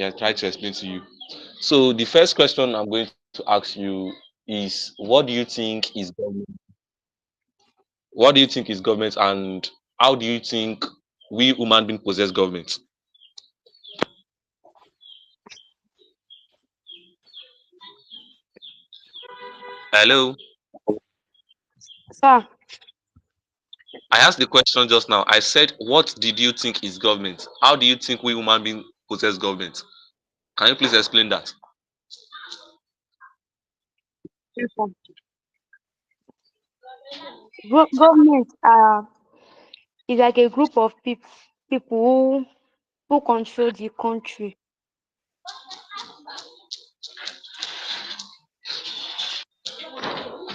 Yeah, try to explain to you. So the first question I'm going to ask you is, what do you think is government? What do you think is government, and how do you think we human beings possess government? Hello. Sir, I asked the question just now. I said, what did you think is government? How do you think we human beings possess government? Can you please explain that? yes, sir. Government is like a group of people who control the country.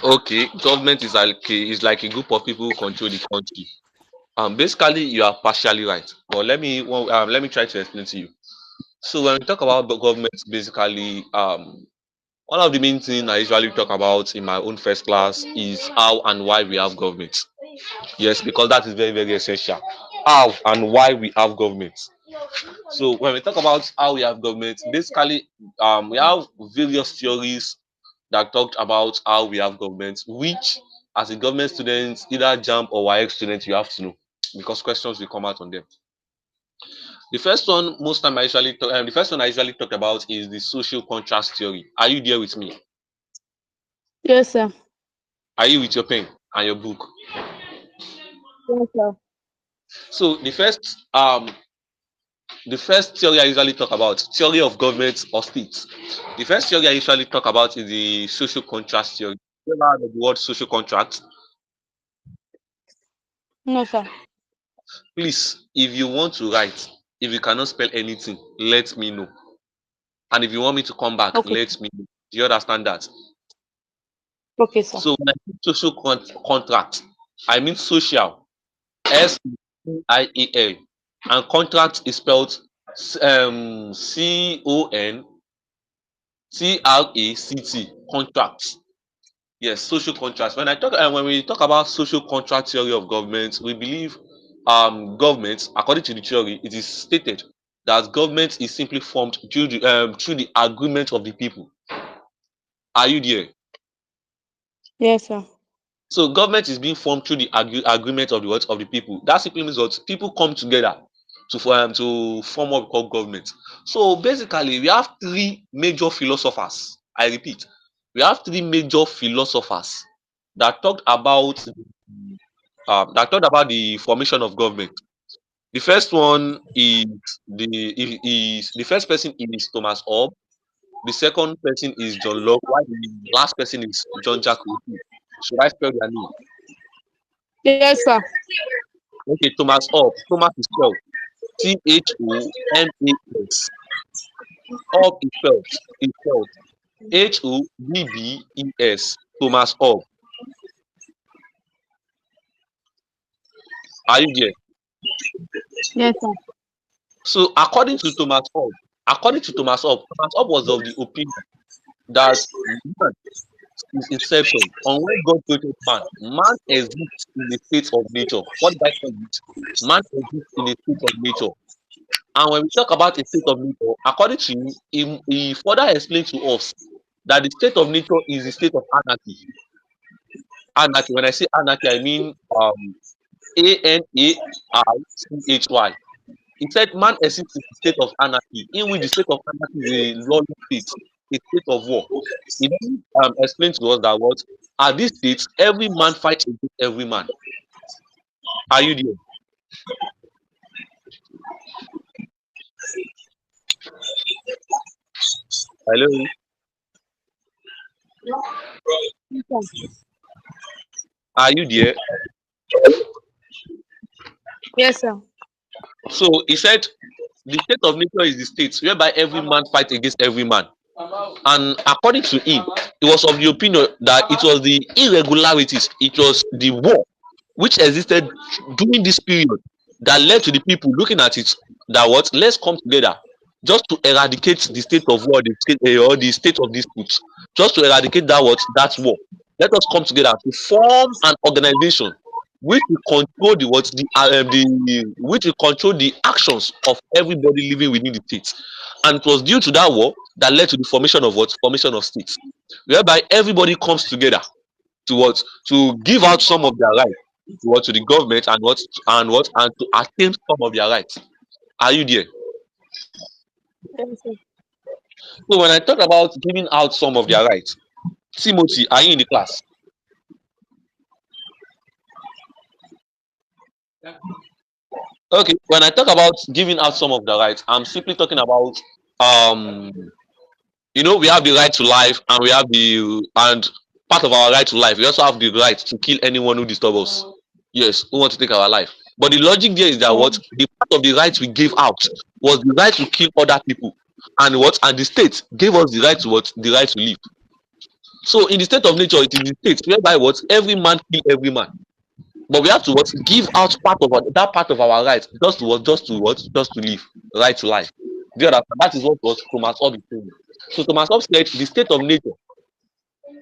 Okay, government is like a group of people who control the country. Basically, you are partially right, but let me try to explain to you. So when we talk about the government, basically, one of the main things I usually talk about in my own first class is how and why we have government. Yes, because that is very, very essential. How and why we have government. So when we talk about how we have government, basically, we have various theories that talked about how we have government, which as a government student, either JAMB or WAEC student, you have to know because questions will come out on them. The first one, the first one I usually talk about is the social contrast theory. Are you there with me? Yes, sir. Are you with your pen and your book? Yes, sir. So the first theory I usually talk about, theory of government or states. The first theory I usually talk about is the social contrast theory. You ever heard of the word social contract? No, sir. Please, if you want to write, if you cannot spell anything, let me know. And if you want me to come back, Okay. let me know. Do you understand that? Okay, sir. So when I say social contract, I mean social, SEIAL, and contract is spelled CONTRACT, contract. Yes, social contract. When we talk about social contract theory of government, we believe government, according to the theory, it is stated that government is simply formed through the agreement of the people. Are you there? Yes, sir. So government is being formed through the agreement of the what of the people. That simply means what people come together to form what we call government. So basically, we have three major philosophers. I repeat, we have three major philosophers that talked about the formation of government. The first one is the first person is Thomas Hobbes. The second person is John Locke. While the last person is John Jack Rousseau. Should I spell their name? Yes, sir. Okay, Thomas Hobbes. Thomas is spelled Thomas. Hobbes is spelled Hobbes. Thomas Hobbes. Are you there? Yes, sir. So Thomas Hobbes was of the opinion that man since inception, on when God created man, man exists in a state of nature. What did I call it? Man exists in a state of nature. And when we talk about a state of nature, according to him, he further explained to us that the state of nature is a state of anarchy. Anarchy. When I say anarchy, I mean ANARCHY. He said man exists in a state of anarchy, in which the state of anarchy is a lawless state, a state of war. He then explained to us that what at this state, every man fights against every man. Are you there? Hello? Yes, sir. Are you there? Yes, sir. So he said the state of nature is the state whereby every man fights against every man. And according to him, he was of the opinion that it was the irregularities, it was the war which existed during this period that led to the people looking at it that what let's come together just to eradicate the state of war, or the state of dispute, just to eradicate that war. Let us come together to form an organization which will control the what the which will control the actions of everybody living within the state. And it was due to that war that led to the formation of what formation of states, whereby everybody comes together to what to give out some of their rights to what to the government and to attain some of their rights. Are you there? Yes, sir. So when I talk about giving out some of their rights, Timothy, are you in the class? Okay, when I talk about giving out some of the rights, I'm simply talking about um we have the right to life, and we have the and part of our right to life, we also have the right to kill anyone who disturbs us. Yes, who want to take our life. But the logic there is that Yeah. what the part of the right we gave out was the right to kill other people, and the state gave us the right to what the right to live. So in the state of nature, it is the state whereby what every man kill every man. But we have to what give out that part of our right just to live, right to life. Do you understand? That is what Thomas Hobbes is saying. So Thomas Hobbes said the state of nature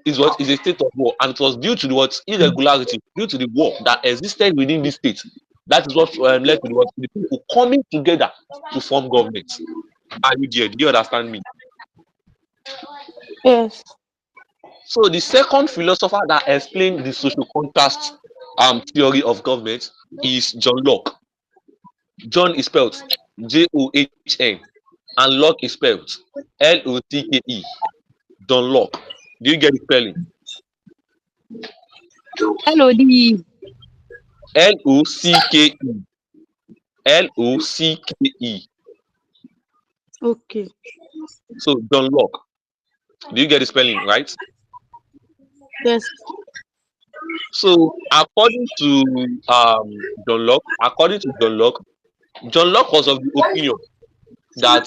is a state of war, and it was due to the what irregularity, due to the war that existed within this state. That is what led to the people coming together to form government. Are you there? Do you understand me? Yes. So the second philosopher that explained the social contrast theory of government is John Locke. John is spelled John, and Locke is spelled Locke. John Locke. Do you get the spelling? LODE. Locke. Locke. Okay. So John Locke. Do you get the spelling right? Yes. So John Locke was of the opinion that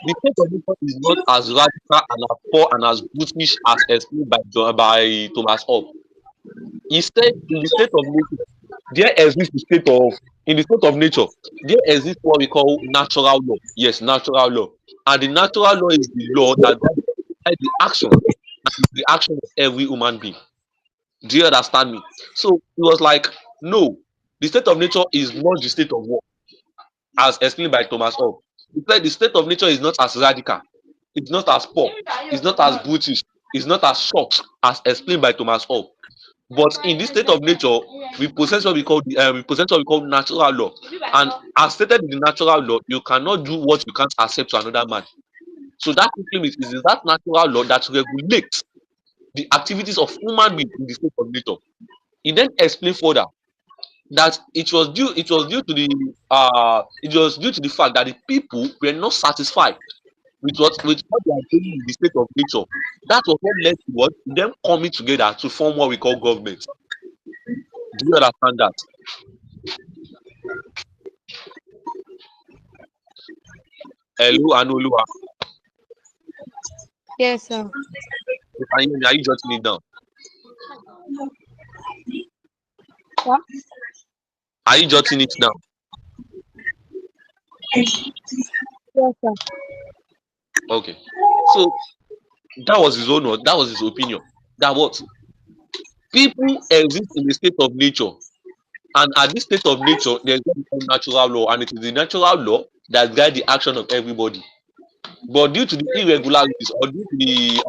the state of nature is not as radical and as poor and as brutish as explained by Thomas Hobbes. He said in the state of nature, there exists the state of in the state of nature, there exists what we call natural law. Yes, natural law. And the natural law is the law that guides the action and the action of every human being. Do you understand me? So he was like, no, the state of nature is not the state of war, as explained by Thomas Hobbes. He said the state of nature is not as radical, it's not as poor, it's not as brutish, it's not as short as explained by Thomas Hobbes. But in this state of nature, we possess what we call natural law. And as stated in the natural law, you cannot do what you can't accept to another man. So that simply means it is that natural law that regulates the activities of human beings in the state of nature. He then explained further that it was due to the fact that the people were not satisfied with what they are doing in the state of nature. That was what led to what them coming together to form what we call government. Do you understand that? Hello, Anoluwa. Yes, sir. You can hear me? Are you jotting it down? Yeah. Are you jotting it down? Yes, sir. Okay. So that was his opinion. That what people exist in the state of nature, and at this state of nature, there's what we call natural law, and it is the natural law that guides the action of everybody. But due to the irregularities, or due to the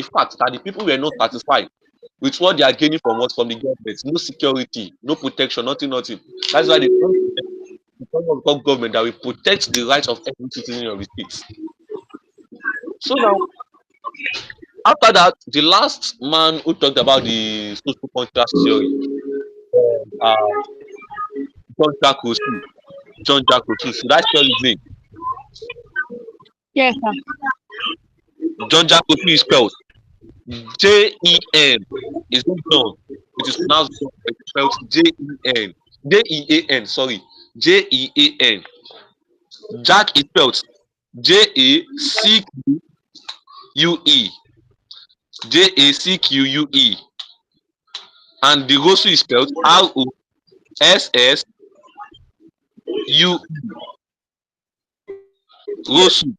fact that the people were not satisfied with what they are gaining from the government, no security, no protection, nothing. That's why they come to the government that will protect the rights of every citizen of the state. So now, after that, the last man who talked about the social contrast theory, uh, John Jack Rousseau. John Jack Rousseau. Should I spell his name? Yes, sir. John Jack Rousseau is spelled Jen. It's not John. It is pronounced John. It is spelled Jen. Dean. Sorry. Jean. Jack is spelled Jacque. Jacque. And the Rousseau is spelled Rousseau. Rousseau.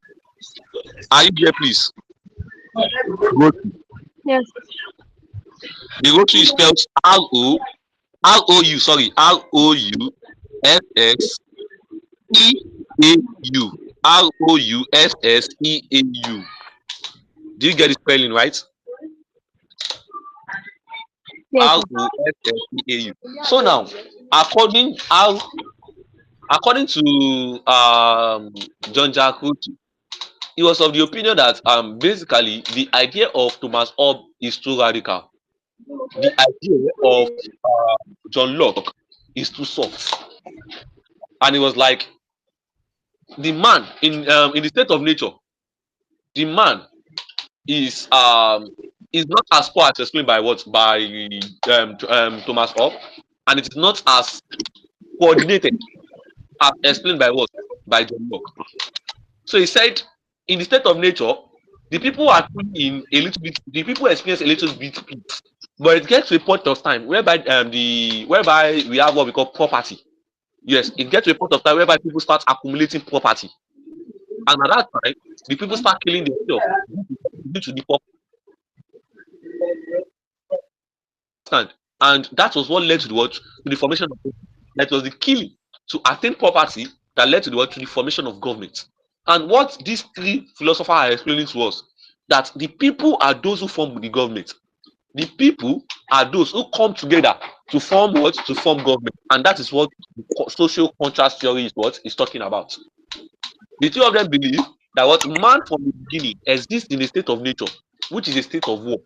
Are you there, please? Rousseau. Yes. The rotary is spelled ROUSSEAU. ROUSSEAU. Do you get the spelling right? Yes, sir. ROSSEAU. So now, according how according to John Jack Russell, he was of the opinion that basically the idea of Thomas Hobbes is too radical. The idea of John Locke is too soft, and it was like the man in the state of nature, the man is not as poor as explained by what by Thomas Hobbes, and it is not as coordinated as explained by what by John Locke. So he said, in the state of nature, the people are in a little bit. The people experience a little bit peace, but it gets to a point of time whereby we have what we call property. Yes, it gets to a point of time whereby people start accumulating property, and at that time, the people start killing themselves due to the stand. And that was what led to the what to the formation of that was the killing to attain property that led to the what to the formation of government. And what these three philosophers are explaining to us that the people are those who form the government. The people are those who come together to form what to form government, and that is what social contrast theory is what is talking about. The two of them believe that what man from the beginning exists in a state of nature, which is a state of war.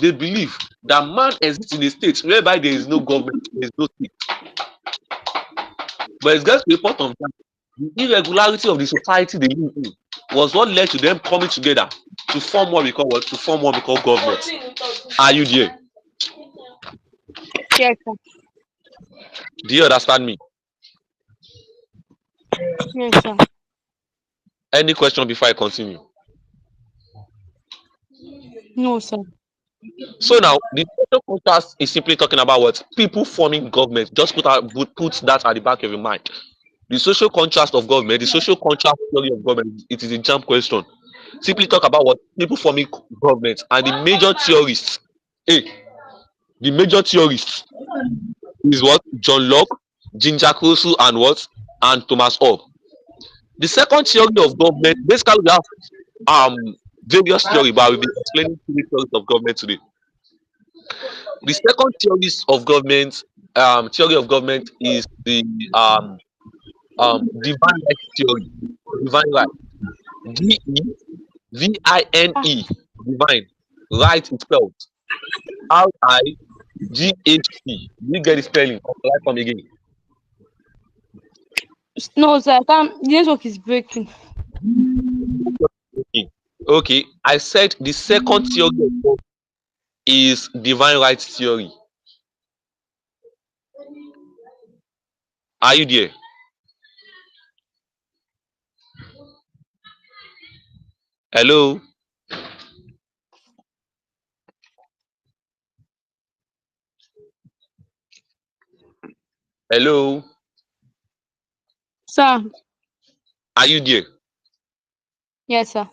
They believe that man exists in a state whereby there is no government, there is no state. But it's just a report of that. The irregularity of the society they live in was what led to them coming together to form what we call what? To form what we call government. Are you there? Yes, sir. Do you understand me? Yes, sir. Any question before I continue? No, sir. So now the social contrast is simply talking about what people forming government. Just put that at the back of your mind. The social contrast of government, the social contrast theory of government, it is a JAMB question. Simply talk about what people forming government and the major theorists. Hey, the major theorists is what John Locke, Ginger Russell, and what and Thomas Hobbes. The second theory of government, basically we have um various theory, but I will be explaining three theories of government today. The second theory of government is the divine right theory. Divine right. Ah, DEVINE. Divine. Right is spelled RIGHT. You get the spelling. Come again. no, sir. I can't. The network is breaking. Okay. Okay. I said the second theory of government is divine right theory. Are you there? Hello? Hello? Sir. Are you there? Yes, sir.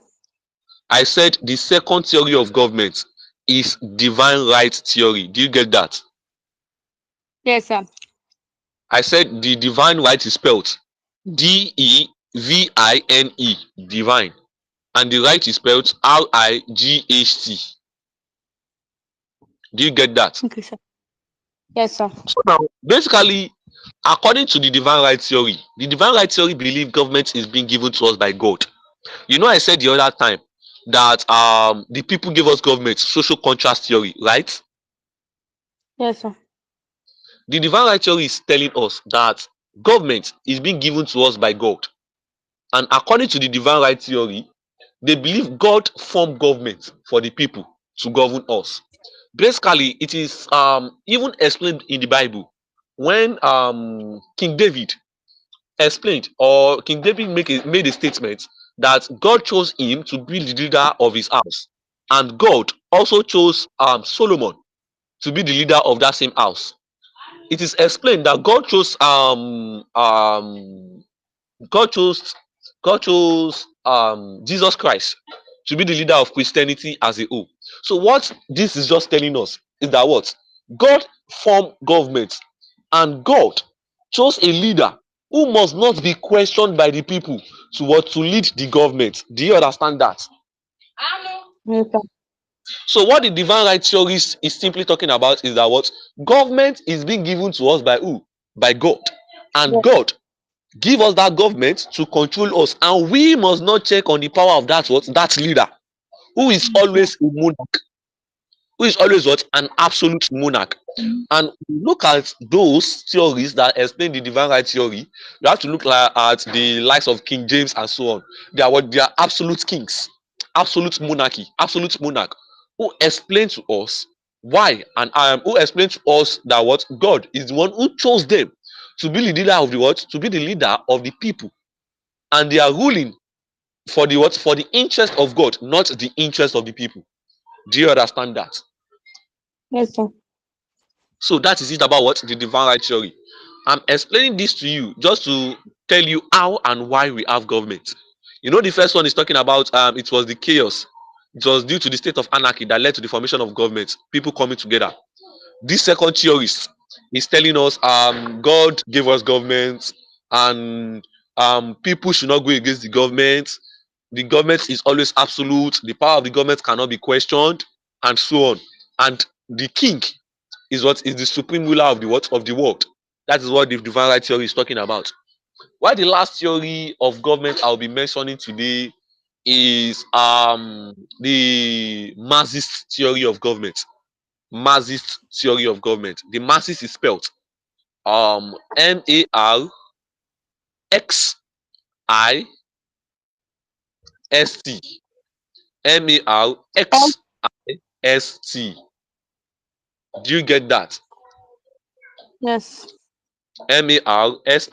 I said the second theory of government is divine right theory. Do you get that? Yes, sir. I said the divine right is spelled DEVINE, divine, and the right is spelled RIGHT. Do you get that? Okay, sir. Yes, sir. So now, basically, according to the divine right theory believe government is being given to us by God. You know, I said the other time that the people give us government, social contrast theory, right? Yes, sir. The divine right theory is telling us that government is being given to us by God. And according to the divine right theory, they believe God formed government for the people to govern us. Basically, it is even explained in the Bible when King David explained or King David made a statement that God chose him to be the leader of his house, and God also chose Solomon to be the leader of that same house. It is explained that God chose God chose Jesus Christ to be the leader of Christianity as a whole. So what this is just telling us is that what God formed government, and God chose a leader who must not be questioned by the people to lead the government. Do you understand that? Yes, sir. So what the divine right theorist is simply talking about is that what government is being given to us by who? By God. And Yes, God give us that government to control us, and we must not check on the power of that leader who is sir. always a monarch, who is always what? An absolute monarch. And look at those theories that explain the divine right theory. You have to look at the likes of King James and so on. They are what? They are absolute kings, absolute monarchy, absolute monarch, who explain to us why, and who explain to us that what God is the one who chose them to be the leader of the what? To be the leader of the people, and they are ruling for the what? For the interest of God, not the interest of the people. Do you understand that? Yes, sir. So that is it about what the divine right theory. I'm explaining this to you just to tell you how and why we have government. You know, the first one is talking about it was the chaos. It was due to the state of anarchy that led to the formation of government, people coming together. This second theorist is telling us God gave us government, and people should not go against the government. The government is always absolute. The power of the government cannot be questioned, and so on. And the king is what is the supreme ruler of the what of the world. That is what the divine right theory is talking about. Why the last theory of government I'll be mentioning today is the Marxist theory of government. Marxist theory of government. The Marxist is spelled Marxist. Oh, Marxist. Do you get that? yes. Marxist.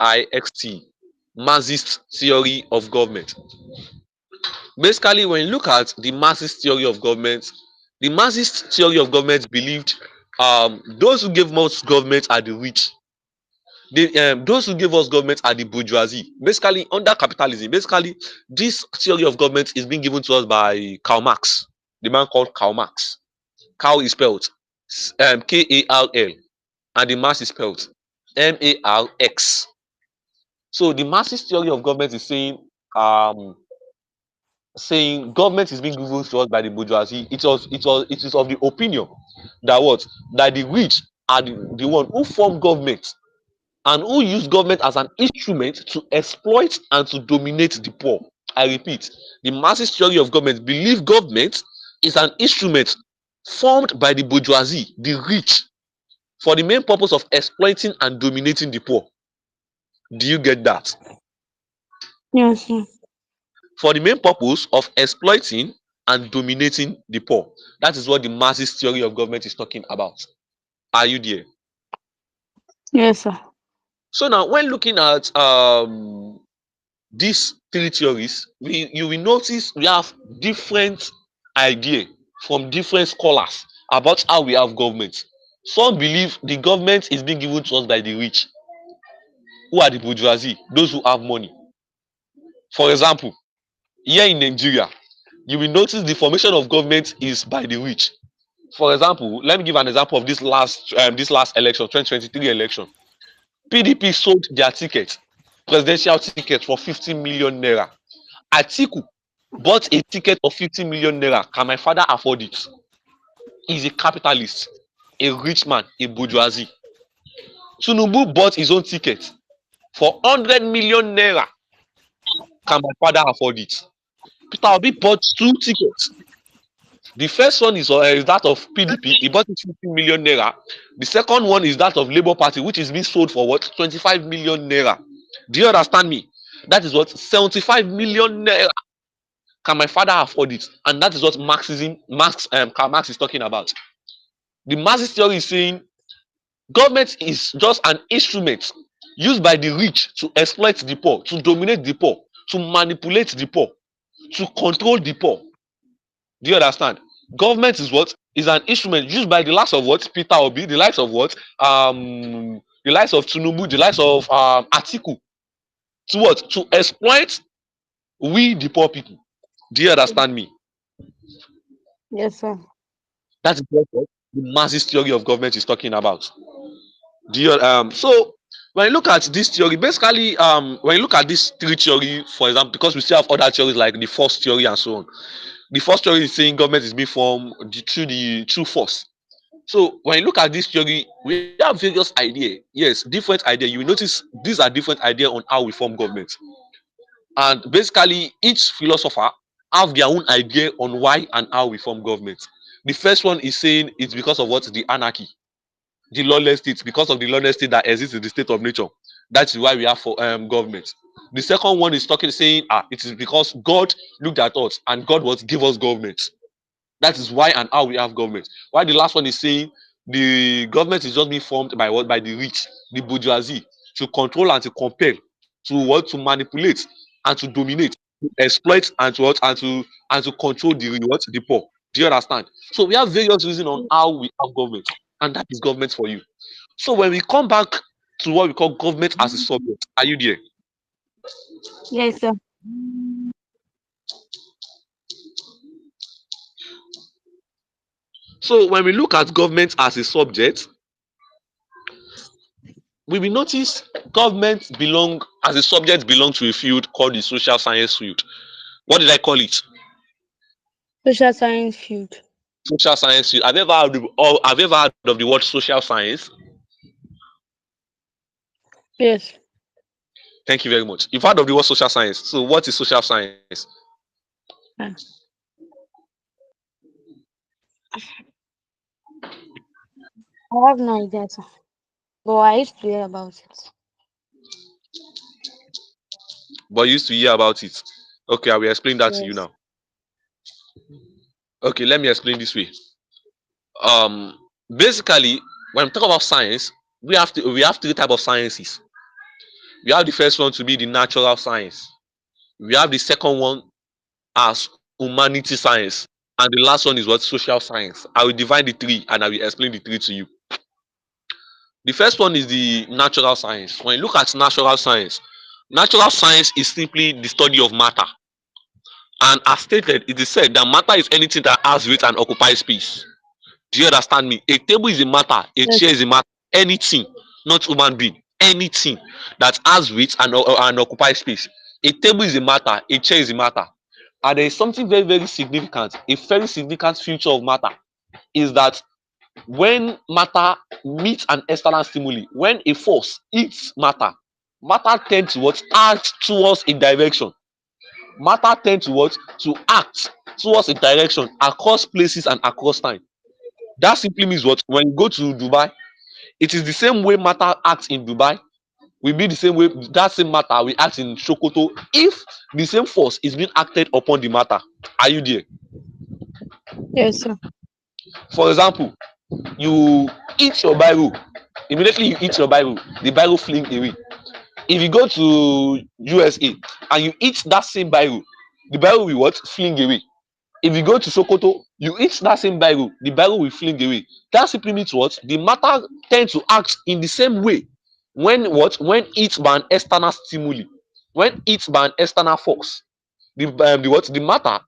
Marxist theory of government. Basically, when you look at the Marxist theory of government, the Marxist theory of government believed those who gave most government are the rich. Those who gave us government are the bourgeoisie. Basically, under capitalism, basically, this theory of government is being given to us by Karl Marx, the man called Karl Marx. Karl is spelled Karl, and the Marx is spelled Marx. So the Marxist theory of government is um, saying government is being given to us by the bourgeoisie. It is of the opinion that what that the rich are the one who form government and who use government as an instrument to exploit and to dominate the poor. I repeat, the Marxist theory of government believe government is an instrument formed by the bourgeoisie, the rich, for the main purpose of exploiting and dominating the poor. Do you get that? Yes, sir. For the main purpose of exploiting and dominating the poor. That is what the Marxist theory of government is talking about. Are you there? Yes, sir. So now, when looking at these three theories, you will notice we have different idea from different scholars about how we have government. Some believe the government is being given to us by the rich, who are the bourgeoisie, those who have money. For example, here in Nigeria, you will notice the formation of government is by the rich. For example, let me give an example of this last election, 2023 election. PDP sold their ticket, presidential ticket, for 50 million naira. Atiku bought a ticket of 50 million naira. Can my father afford it? He's a capitalist, a rich man, a bourgeoisie. Tinubu bought his own ticket for 100 million naira. Can my father afford it? Peter Obi bought two tickets. The first one is that of PDP. He bought it 50 million naira. The second one is that of Labour Party, which is being sold for what? 25 million naira. Do you understand me? That is what? 75 million naira. Can my father afford it? And that is what Karl Marx is talking about. The Marxist theory is saying government is just an instrument used by the rich to exploit the poor, to dominate the poor, to manipulate the poor, to control the poor. Do you understand? Government is what? Is an instrument used by the likes of what? Peter Obi, the likes of what? The likes of Tinubu, the likes of Atiku. To what? To exploit we the poor people. Do you understand me? Yes, sir. That is what the Marxist theory of government is talking about. Do you so when you look at this theory, basically when you look at this three theory, for example, because we still have other theories like the force theory and so on. The first theory is saying government is being formed through the true force. So when you look at this theory, we have various ideas. Yes, different ideas. You will notice these are different ideas on how we form government. And basically, each philosopher have their own idea on why and how we form government. The first one is saying it's because of what the anarchy, the lawless state, because of the lawless state that exists in the state of nature. That is why we have for government. The second one is talking saying it is because God looked at us and God was give us government. That is why and how we have government. Why the last one is saying the government is just being formed by what? By the rich, the bourgeoisie, to control and to compel, to what? To manipulate and to dominate, to exploit and to what? And to control the what? The poor. Do you understand? So we have various reasons on how we have government, and that is government for you. So when we come back to what we call government as a subject, are you there? Yes, sir. So when we look at government as a subject, we will notice government belong as a subject belong to a field called the social science field. What did I call it? Social science field. Social science field. Have you ever heard of the word social science? Yes. Thank you very much. You've heard of the word social science. So what is social science? Ah, I have no idea, sir. But I used to hear about it. But you used to hear about it. Okay, I will explain that to you Yes. now. Okay, let me explain this way. Um, Basically, when we talk about science, we have three types of sciences. We have the first one to be the natural science. We have the second one as humanity science, and the last one is what? Social science. I will divide the three and I will explain the three to you. The first one is the natural science. When you look at natural science is simply the study of matter. And as stated, it is said that matter is anything that has weight and occupies space. Do you understand me? A table is a matter, a Yes. chair is a matter, anything, not human being, anything that has weight and occupies space. A table is a matter, a chair is a matter. And there is something very, very significant, a very significant feature of matter is that when matter meets an external stimuli, when a force hits matter, matter tends to what? Act towards a direction. Matter tends to what? To act towards a direction across places and across time. That simply means what? When you go to Dubai, it is the same way matter acts in Dubai. Will be the same way that same matter will act in Sokoto if the same force is being acted upon the matter. Are you there? Yes, sir. For example, you eat your Bible. Immediately you eat your Bible, the Bible fling away. If you go to USA and you eat that same Bible, the Bible will what? Fling away. If you go to Sokoto, you eat that same Bible, the Bible will fling away. That simply means what? The matter tends to act in the same way when what? When it's by an external stimuli, when it's by an external force. The what? The matter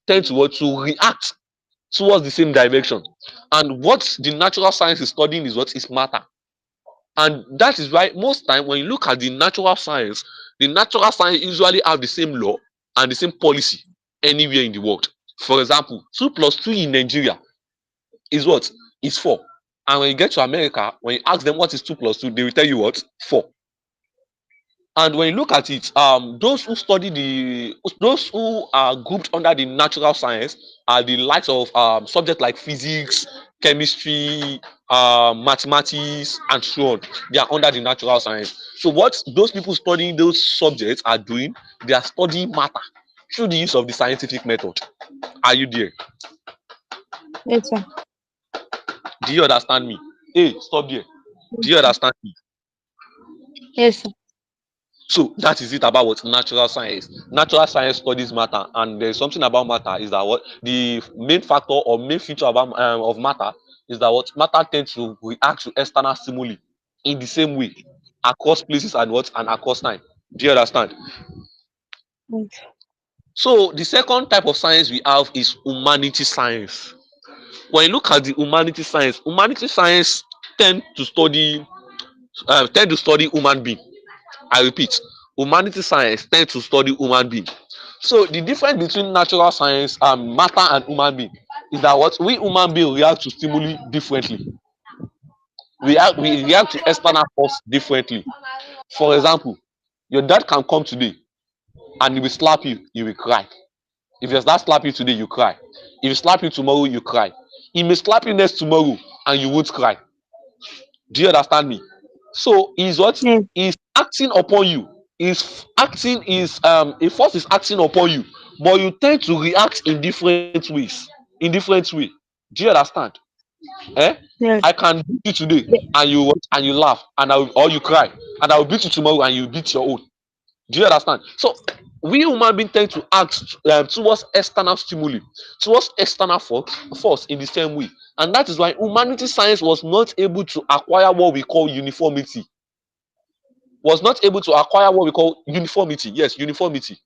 tends to what? To react towards the same direction. And what the natural science is studying is what is matter. And that is why most time when you look at the natural science usually have the same law and the same policy anywhere in the world. For example, 2 plus 2 in Nigeria is what? Is 4. And when you get to America, when you ask them what is 2 plus 2, they will tell you what? 4. And when you look at it, those who are grouped under the natural science are the likes of subjects like physics, chemistry, mathematics, and so on. They are under the natural science. So what those people studying those subjects are doing, they are studying matter through the use of the scientific method. Are you there? Yes, sir. Do you understand me? Hey, stop there. Do you understand me? Yes, sir. So that is it about what natural science. Natural science studies matter, and there's something about matter is that what the main factor or main feature about of matter is that what matter tends to react to external stimuli in the same way across places and what and across time. Do you understand? Yes. So the second type of science we have is humanity science. When you look at the humanity science tend to study human being. I repeat, humanity science tend to study human being. So the difference between natural science and matter and human being is that what we human being react to stimuli differently. We react to external force differently. For example, your dad can come today and he will slap you, you will cry. If he does slap you today, you cry. If he slap you tomorrow, you cry. He may slap you next tomorrow and you won't cry. Do you understand me? So is what Yes. is acting upon you. Is acting is a force is acting upon you, but you tend to react in different ways. In different way. Do you understand? Eh? I Yes. can beat you today Ye- and you laugh or you cry, and I will beat you tomorrow and you beat your own. Do you understand? So we human beings tend to act towards external stimuli, towards external force in the same way. And that is why humanity science was not able to acquire what we call uniformity. Was not able to acquire what we call uniformity. Yes, uniformity.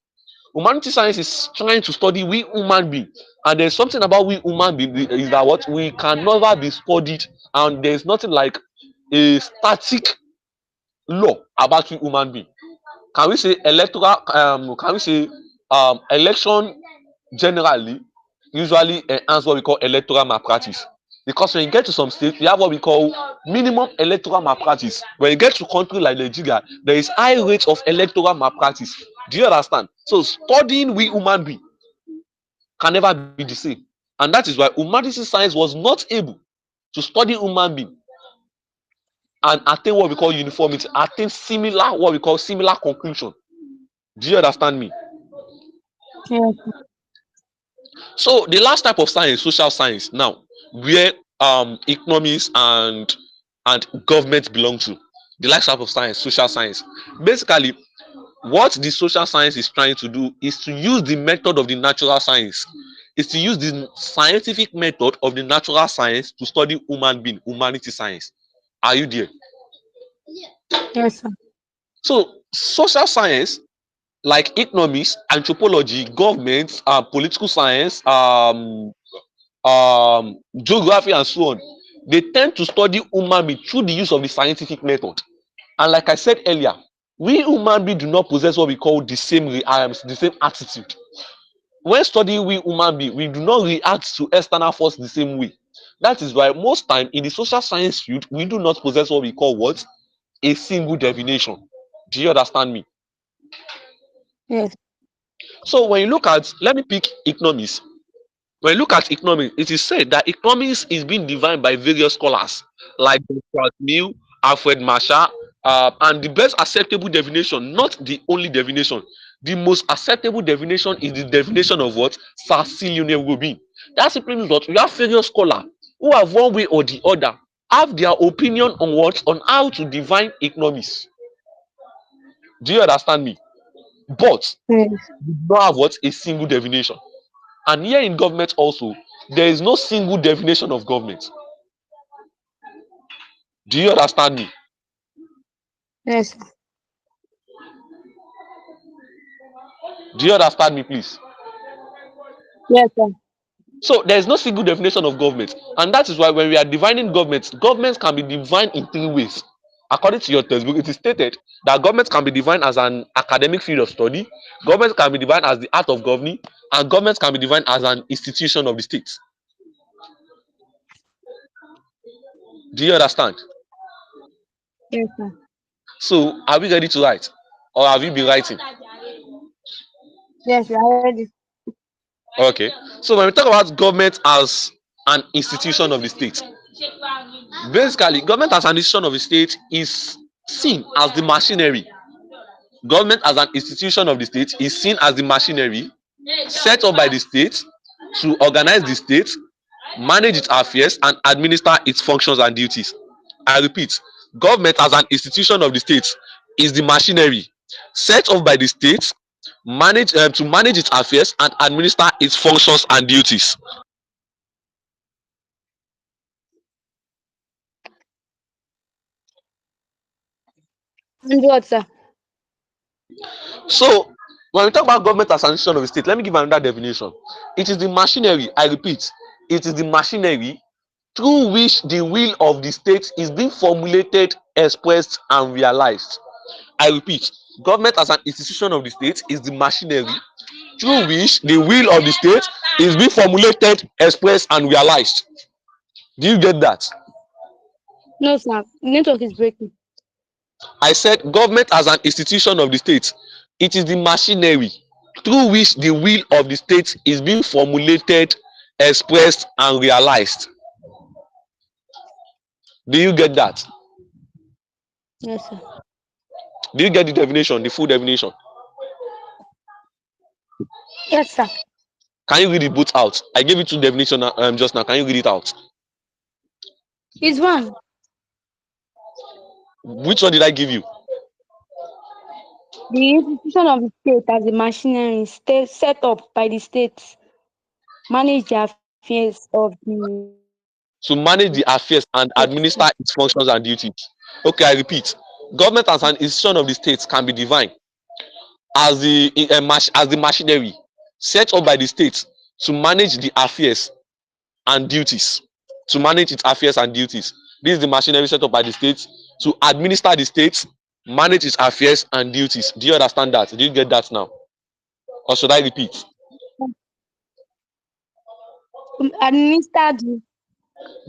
Humanity science is trying to study we human being. And there's something about we human being is that what we can never be studied, and there's nothing like a static law about we human being. Can we say can we say election generally usually enhance what we call electoral malpractice, because when you get to some states we have what we call minimum electoral malpractice. When you get to country like Nigeria, there is high rate of electoral malpractice. Do you understand? So studying we human being can never be the same, and that is why humanity science was not able to study human being and attain what we call uniformity, attain similar what we call similar conclusion. Do you understand me? Yes. So the last type of science, social science, now where economics and government belong to. The last type of science, social science. Basically, what the social science is trying to do is to use the method of the natural science, is to use the scientific method of the natural science to study human being, humanity science. Are you there? Yes, sir. So social science like economics, anthropology, government, political science, geography and so on, they tend to study human being through the use of the scientific method. And like I said earlier, we human beings do not possess what we call the same attitude. When studying we human being, we do not react to external force the same way. That is why most time in the social science field we do not possess what we call what a single definition. Do you understand me? Yes. So when you look at, let me pick economics. When you look at economics, it is said that economics is being defined by various scholars like Stuart Mill, Alfred Marshall, and the best acceptable definition, not the only definition, the most acceptable definition is the definition of what Sir C. Lionel Rubin. That simply means that we have various scholars who have one way or the other have their opinion on what on how to define economics. Do you understand me? But Yes. we do not have what a single definition. And here in government also, there is no single definition of government. Do you understand me? Yes, sir. Do you understand me, please? Yes, sir. So there is no single definition of government, and that is why when we are defining government, government can be defined in three ways. According to your textbook, it is stated that government can be defined as an academic field of study, government can be defined as the art of governing, and government can be defined as an institution of the state. Do you understand? Yes, sir. So are we ready to write, or have you been writing? Yes, we are ready. Okay. So when we talk about government as an institution of the state, basically government as an institution of the state is seen as the machinery. Government as an institution of the state is seen as the machinery set up by the state to organize the state, manage its affairs, and administer its functions and duties. I repeat, government as an institution of the state is the machinery set up by the state to manage its affairs and administer its functions and duties. And what, sir? So When we talk about government as an institution of the state, let me give another definition. It is the machinery, I repeat, it is the machinery through which the will of the state is being formulated, expressed, and realized. I repeat, government as an institution of the state is the machinery through which the will of the state is being formulated, expressed, and realized. Do you get that? No, sir. Network is breaking. I said government as an institution of the state, it is the machinery through which the will of the state is being formulated, expressed, and realized. Do you get that? Yes, sir. Do you get the definition, the full definition? Yes, sir. Can you read it both out? I gave you two definitions just now. Can you read it out? It's one. Which one did I give you? The institution of the state as a machinery state set up by the states manage the affairs of the To manage the affairs and state. administer its functions and duties. Okay, I repeat. Government as an institution of the state can be defined as the machinery set up by the state to manage the affairs and duties. To manage its affairs and duties. This is the machinery set up by the state to administer the state, manage its affairs and duties. Do you understand that? Do you get that now? Or should I repeat? Administer the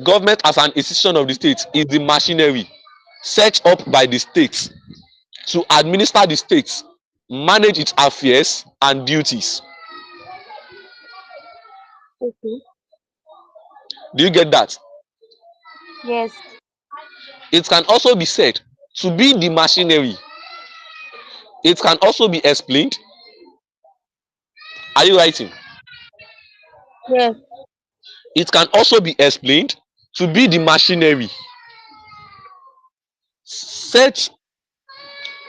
Government as an institution of the state is the machinery set up by the state to administer the state, manage its affairs and duties. okay. Do you get that? Yes. It can also be said to be the machinery. It can also be explained. Are you writing? Yes. It can also be explained to be the machinery. Set.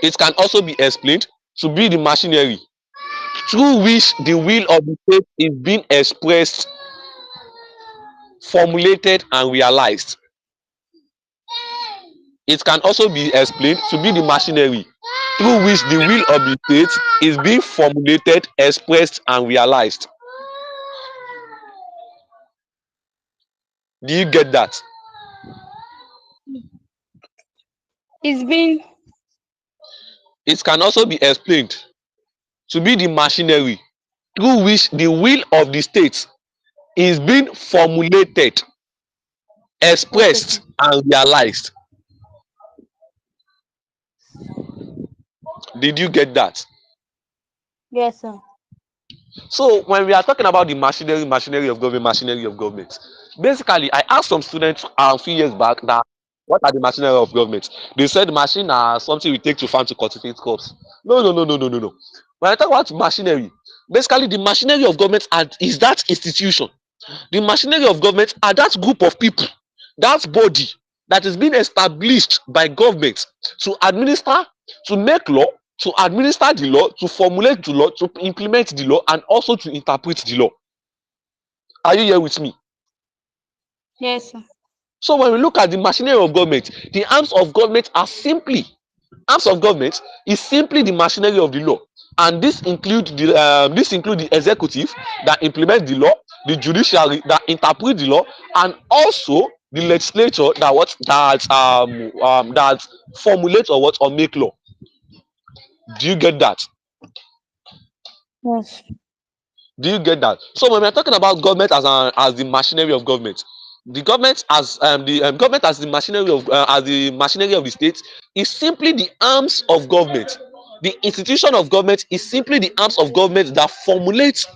It can also be explained to be the machinery through which the will of the state is being expressed, formulated, and realized. It can also be explained to be the machinery through which the will of the state is being formulated, expressed, and realized. Do you get that? It's been It can also be explained to be the machinery through which the will of the state is being formulated, okay, sir. expressed, and realized. Did you get that? Yes, sir. So when we are talking about the machinery of government, basically I asked some students a few years back that what are the machinery of government? They said machine are something we take to farm to cultivate crops. No. When I talk about machinery, basically the machinery of government is that institution. The machinery of government are that group of people, that body that is being established by government to administer, to make law, to administer the law, to formulate the law, to implement the law, and also to interpret the law. Are you here with me? Yes, sir. So when we look at the machinery of government, the arms of government are simply arms of government is simply the machinery of the law, and this include the executive that implement the law, the judiciary that interpret the law, and also the legislature that formulate or make law. Do you get that? Yes. Do you get that? So when we're talking about government as the machinery of government, the government as the government as the machinery of the state is simply the arms of government. The institution of government is simply the arms of government that formulate,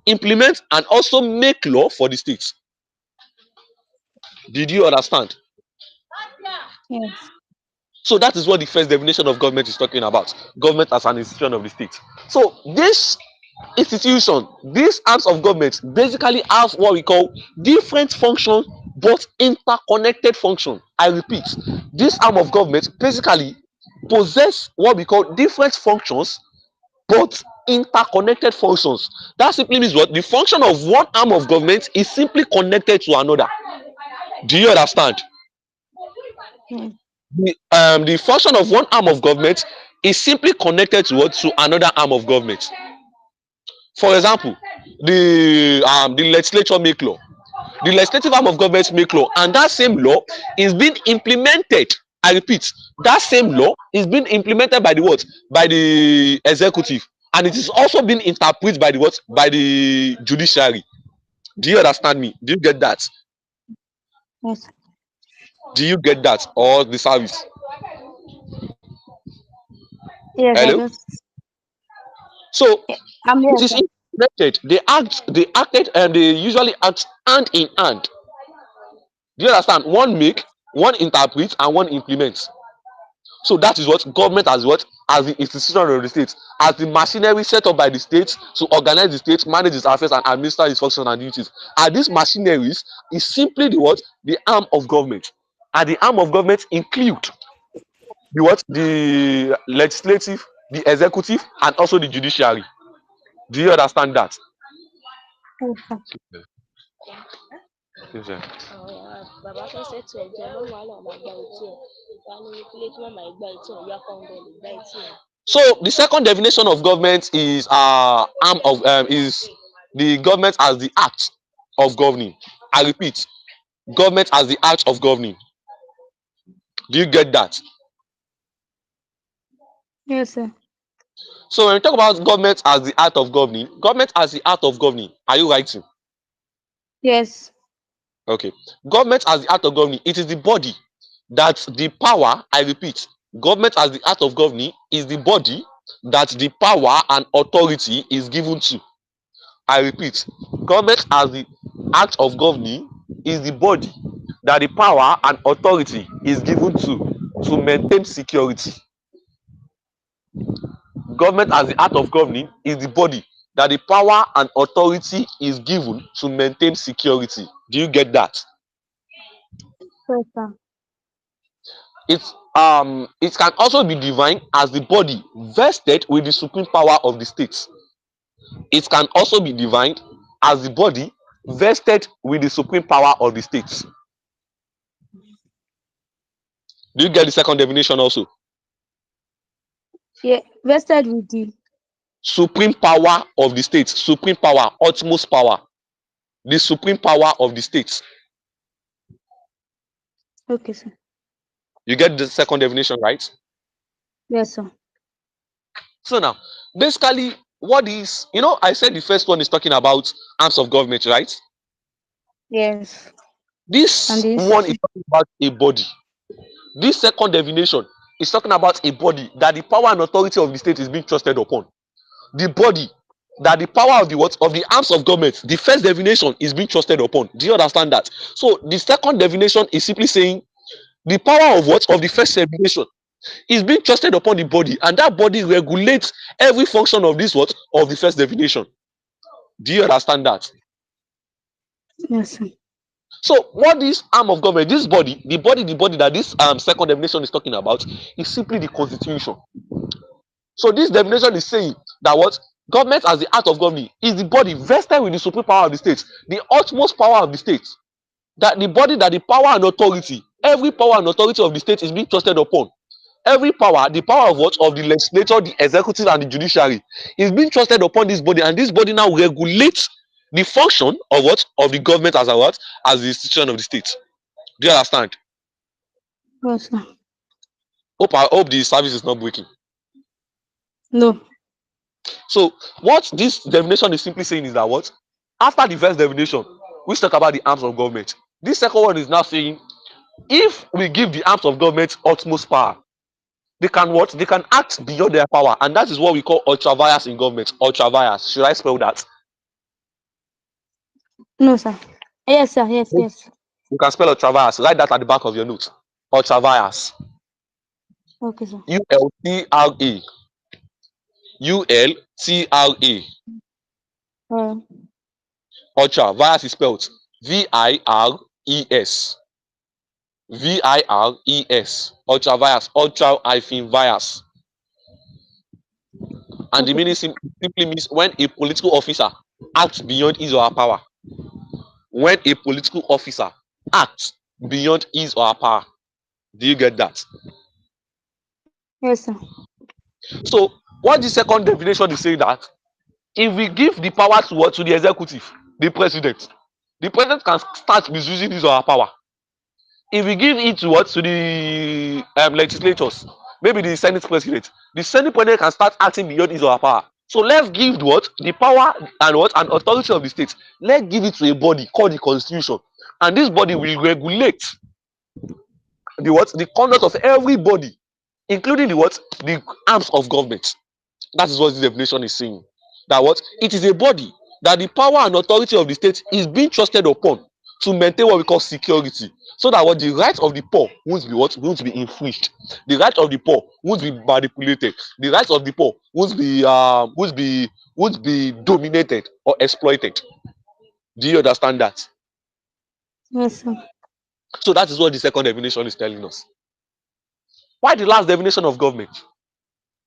implement, and also make law for the state. Did you understand? Yes. So that is what the first definition of government is talking about. Government as an institution of the state. So this institution, these arms of government basically have what we call different functions but interconnected function. I repeat, this arm of government basically possess what we call different functions but interconnected functions. That simply means what? The function of one arm of government is simply connected to another. Do you understand? Yes. The function of one arm of government is simply connected to what? To another arm of government. For example, the legislature make law, the legislative arm of government make law, and that same law is being implemented. I repeat, that same law is being implemented by the what? By the executive, and it is also being interpreted by the what? By the judiciary. Do you understand me? Do you get that? Yes. Do you get that? Or the service? Yes, I Hello. got. So I'm here, it is sir. implemented. They acted, and they usually act hand in hand. Do you understand? One make, one interpret, and one implements. So that is what government as what? As the institution of the state, as the machinery set up by the state to organize the state, manage its affairs, and administer its functions and duties. And these machineries is simply the what? The arm of government. And the arm of government include the what? The legislative, the executive, and also the judiciary. Do you understand that? Yes, sir. Yes, sir. So the second definition of government is arm of is the government as the act of governing. I repeat, government as the act of governing. Do you get that? Yes, sir. So when we talk about government as the art of governing, government as the art of governing, are you writing? Yes. Okay. Government as the art of governing, it is the body that the power, I repeat, government as the art of governing is the body that the power and authority is given to. I repeat, government as the act of governing is the body that the power and authority is given to maintain security. Government as the act of governing is the body that the power and authority is given to maintain security. Do you get that? Yes, sir. It can also be defined as the body vested with the supreme power of the state. It can also be defined as the body vested with the supreme power of the state. Do you get the second definition also? Yeah. Vested with the. Supreme power of the state, supreme power, utmost power, the supreme power of the state. Okay, sir. You get the second definition, right? Yes, sir. So now, basically, what is, I said the first one is talking about arms of government, right? Yes. And This the one is institution. talking about a body. This second definition is talking about a body that the power and authority of the state is being trusted upon. The body that the power of the what? Of the arms of government, the first definition is being trusted upon. Do you understand that? So the second definition is simply saying the power of what? Of the first definition is being trusted upon the body, and that body regulates every function of this what? Of the first definition. Do you understand that? Yes, sir. So what this arm of government, this body, the body that this second definition is talking about is simply the constitution. So this definition is saying that what? Government as the act of governing is the body vested with the supreme power of the state, the utmost power of the state. That the body that the power and authority, every power and authority of the state is being trusted upon. Every power, the power of what? Of the legislature, the executive, and the judiciary is being trusted upon this body, and this body now regulates the function of what? Of the government as a what? As the institution of the state. Do you understand? Yes, sir. I hope the service is not breaking. No. So what this definition is simply saying is that what? After the first definition, which talk about the arms of government, this second one is now saying if we give the arms of government utmost power, they can what? They can act beyond their power, and that is what we call ultra vires in government. Ultra vires. Should I spell that? No, sir. Yes, sir. Yes, yes. You can spell ultra vires. Write that at the back of your note. Ultra vires. Okay, sir. Ultra. Ultra. Uh, Ultra vires is spelled VIRES. VIRES. Ultra vires. Ultra hyphen vires. And the okay, meaning sir. simply means when a political officer acts beyond his or her power. When a political officer acts beyond his or her power. Do you get that? Yes, sir. So what the second definition is saying that if we give the power to what, to the executive, the president can start misusing his or her power. If we give it to what, to the legislators, maybe the senate president can start acting beyond his or her power. So let's give what, the power and what, an authority of the state, let's give it to a body called the constitution, and this body will regulate the what, the conduct of everybody, including the what, the arms of government. That is what the definition is saying. That what, it is a body that the power and authority of the state is being trusted upon to maintain what we call security, so that what, the rights of the poor won't be what, won't be infringed, the rights of the poor won't be manipulated, the rights of the poor won't be dominated or exploited. Do you understand that? Yes, sir. So that is what the second definition is telling us. Why the last definition of government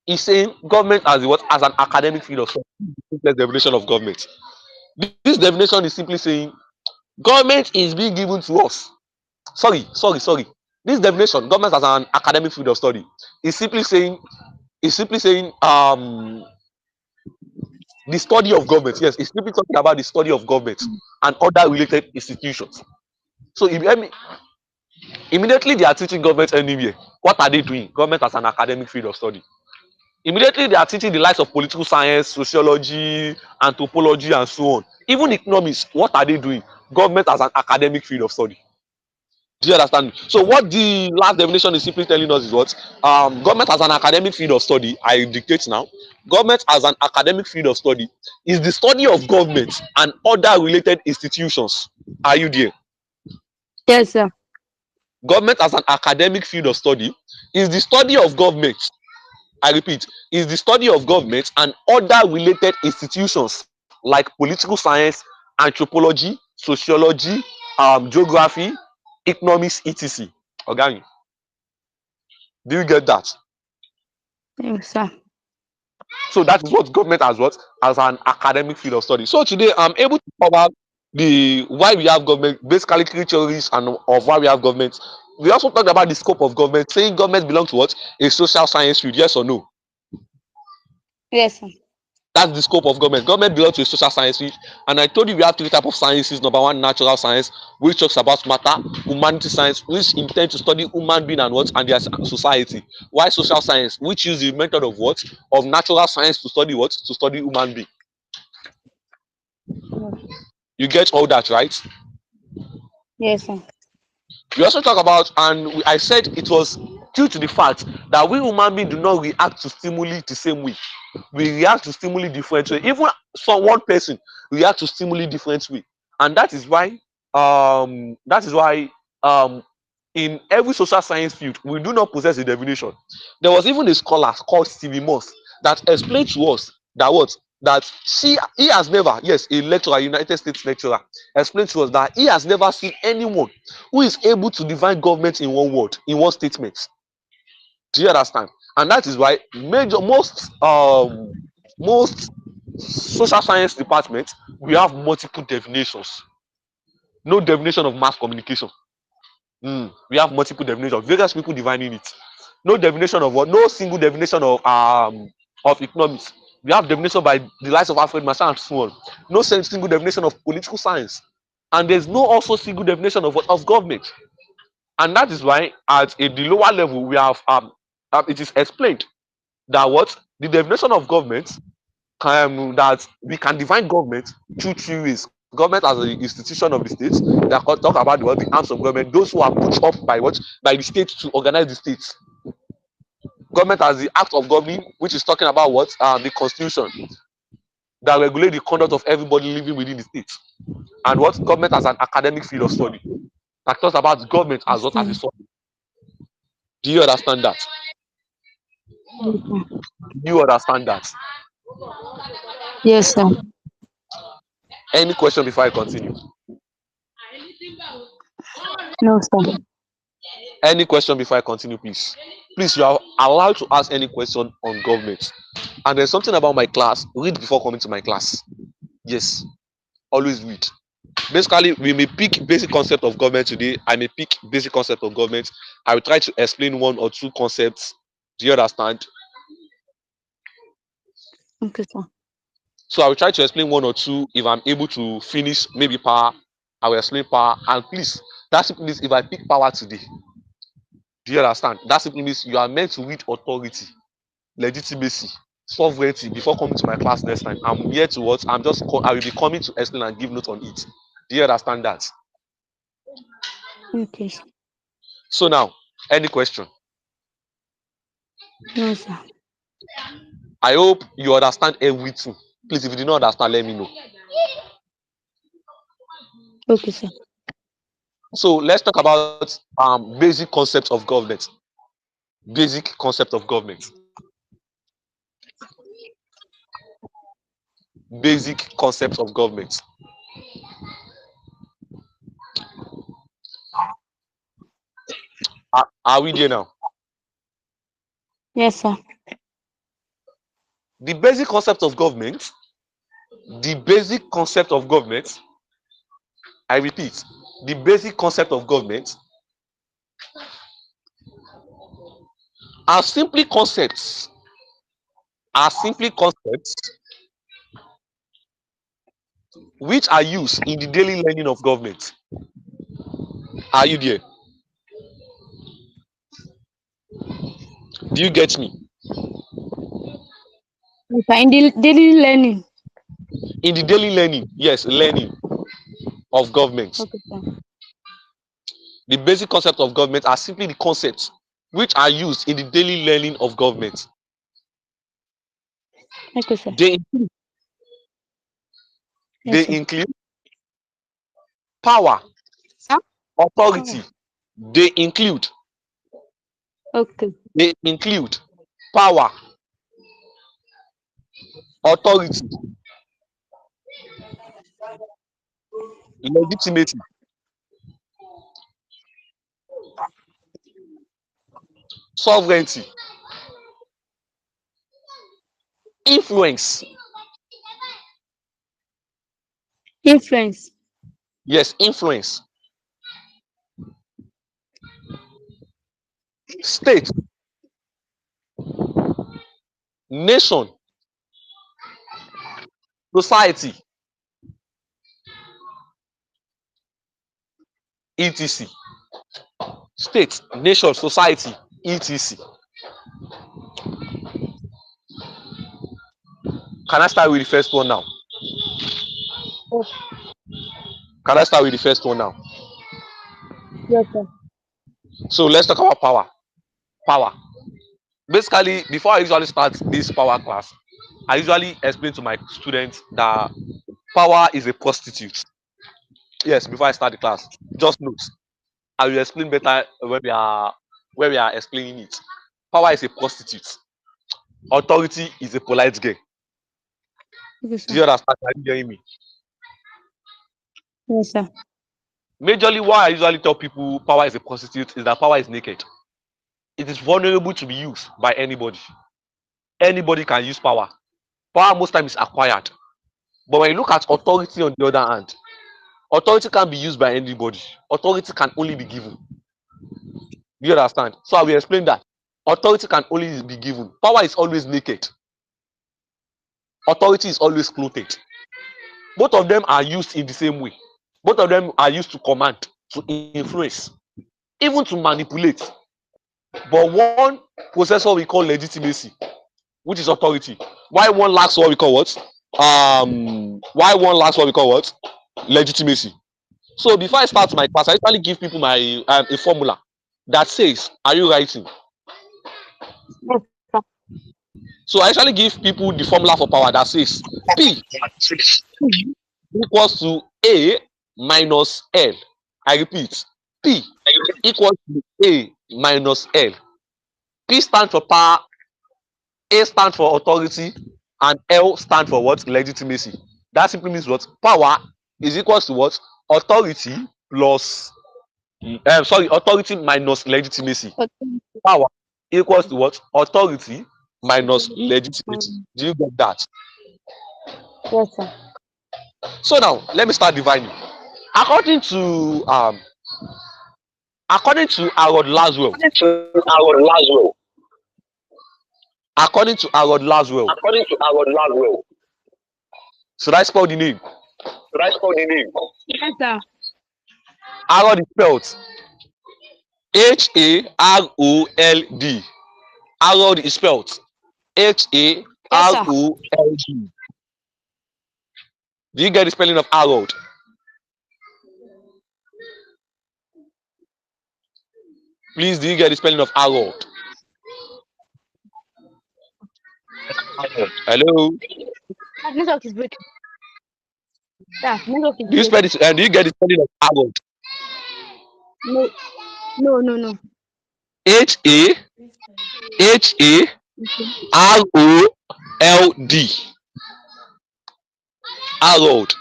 is saying government as what, as an academic field of study. Simplest definition of government. This definition is simply saying government is being given to us. Sorry. This definition, government as an academic field of study, is simply saying the study of government. Yes, it's simply talking about the study of government and other related institutions. So if immediately they are teaching government anywhere, what are they doing? Government as an academic field of study. Immediately they are teaching the likes of political science, sociology, anthropology, and so on. Even economics, what are they doing? Government as an academic field of study. Do you understand? So what the last definition is simply telling us is what, government as an academic field of study. I dictate now. Government as an academic field of study is the study of government and other related institutions. Are you there? Yes, sir. Government as an academic field of study is the study of government. I repeat, is the study of government and other related institutions like political science, anthropology, sociology, geography, economics, etc. Okay, do you get that? Yes, sir. So that is what government as what, as an academic field of study. So today I'm able to cover the why we have government, basically three theories and of why we have government. We also talked about the scope of government, saying government belongs to what, a social science field. Yes or no? Yes, sir. That's the scope of government. Government belongs to a social science field. And I told you we have three types of sciences. Number one, natural science, which talks about matter. Humanity science, which intend to study human being and what, and their society. Why social science, which use the method of what, of natural science to study what, to study human being. You get all that, right? Yes, sir. We also talk about, and I said it was due to the fact that we human beings do not react to stimuli the same way. We react to stimuli different way. Even one person react to stimuli different way, and that is why um in every social science field we do not possess a definition. There was even a scholar called Stevie Moss that explained to us that what, that he has never, yes, a lecturer, United States lecturer, explained to us that he has never seen anyone who is able to define government in one word, in one statement. Do you understand? And that is why most social science departments, we have multiple definitions. No definition of mass communication. We have multiple definitions, various people defining it. No definition of what, no single definition of economics. We have definition by the likes of Alfred Marshall and so on. No single definition of political science, and there's no also single definition of what, of government. And that is why at the lower level we have it is explained that what, the definition of government that we can define government through three ways. Government as an institution of the state, that talk about what, the arms of government, those who are put up by what, by the state to organize the state. Government as the act of governing, which is talking about what, the constitution that regulate the conduct of everybody living within the state. And what, government as an academic field of study that talks about government as what, as a study. Do you understand that? Do you understand that? Yes, sir. Any question before I continue? No, sir. Any question before I continue, please? Please, you are allowed to ask any question on government. And there's something about my class. Read before coming to my class. Yes, always read. Basically, we may pick basic concept of government today. I may pick basic concept of government. I will try to explain one or two concepts. Do you understand? Okay, sir. So I will try to explain one or two. If I'm able to finish maybe power, I will explain power. And please, that simply means if I pick power today, do you understand? That simply means you are meant to read authority, legitimacy, sovereignty before coming to my class next time. I'm here to what? I will be coming to explain and give note on it. Do you understand that? Okay, sir. So now, any question? No, sir. I hope you understand everything. Please, if you do not understand, let me know. Okay, sir. So let's talk about basic concepts of government. Basic concept of government. Basic concepts of government. Are we there now? Yes, sir. The basic concept of government. The basic concept of government. I repeat, the basic concept of government are simply concepts. Are simply concepts which are used in the daily learning of government. Are you there? Do you get me? Yes, sir. In the daily learning. In the daily learning, yes, learning of government. Okay, sir. The basic concept of government are simply the concepts which are used in the daily learning of government. Okay, sir. They, Yes, they sir. include power, Sir? authority. Power. They include, Okay. they include power, authority, legitimacy, sovereignty, influence. Influence. Yes, influence. State, nation, society, etc. State, nation, society, etc. Can I start with the first one now? Oh, Can I start with the first one now? yes, sir. So let's talk about power. Power. Basically, before I usually start this power class, I usually explain to my students that power is a prostitute. Yes, before I start the class, just note. I will explain better when we are explaining it. Power is a prostitute. Authority is a polite girl. Okay, Do sir. you understand? Are you hearing me? Yes, sir. Majorly, why I usually tell people power is a prostitute is that power is naked. It is vulnerable to be used by anybody. Anybody can use power. Power most times is acquired. But when you look at authority on the other hand, authority can be used by anybody. Authority can only be given. Do you understand? So I will explain that. Authority can only be given. Power is always naked. Authority is always clothed. Both of them are used in the same way. Both of them are used to command, to influence, even to manipulate. But one possesses what we call legitimacy, which is authority. Why one lacks what we call what? Why one lacks what we call what? Legitimacy. So before I start my class, I usually give people my a formula that says, "Are you writing?" Yes, sir. So I usually give people the formula for power that says P equals to A minus L. I repeat, P equals to A minus L. P stands for power, A stands for authority, and L stands for what? Legitimacy. That simply means what? Power is equals to what? Authority plus authority minus legitimacy. Okay. Power equals to what? Authority minus legitimacy. Do you get that? Yes, sir. So now let me start dividing. According to Harold Laswell, According to Harold Laswell. According to Harold Laswell. Should I spell the name? Should I spell the name? Yes, sir. Harold is spelled Harold. Harold is spelled Yes, sir. Harold. Do you get the spelling of Harold? Please, do you get the spelling of Harold? Hello? Network is breaking. Yeah, network is Do you spell breaking. this? Do you get the spelling of Harold? No, no. H A H A Okay. R O L D. Harold.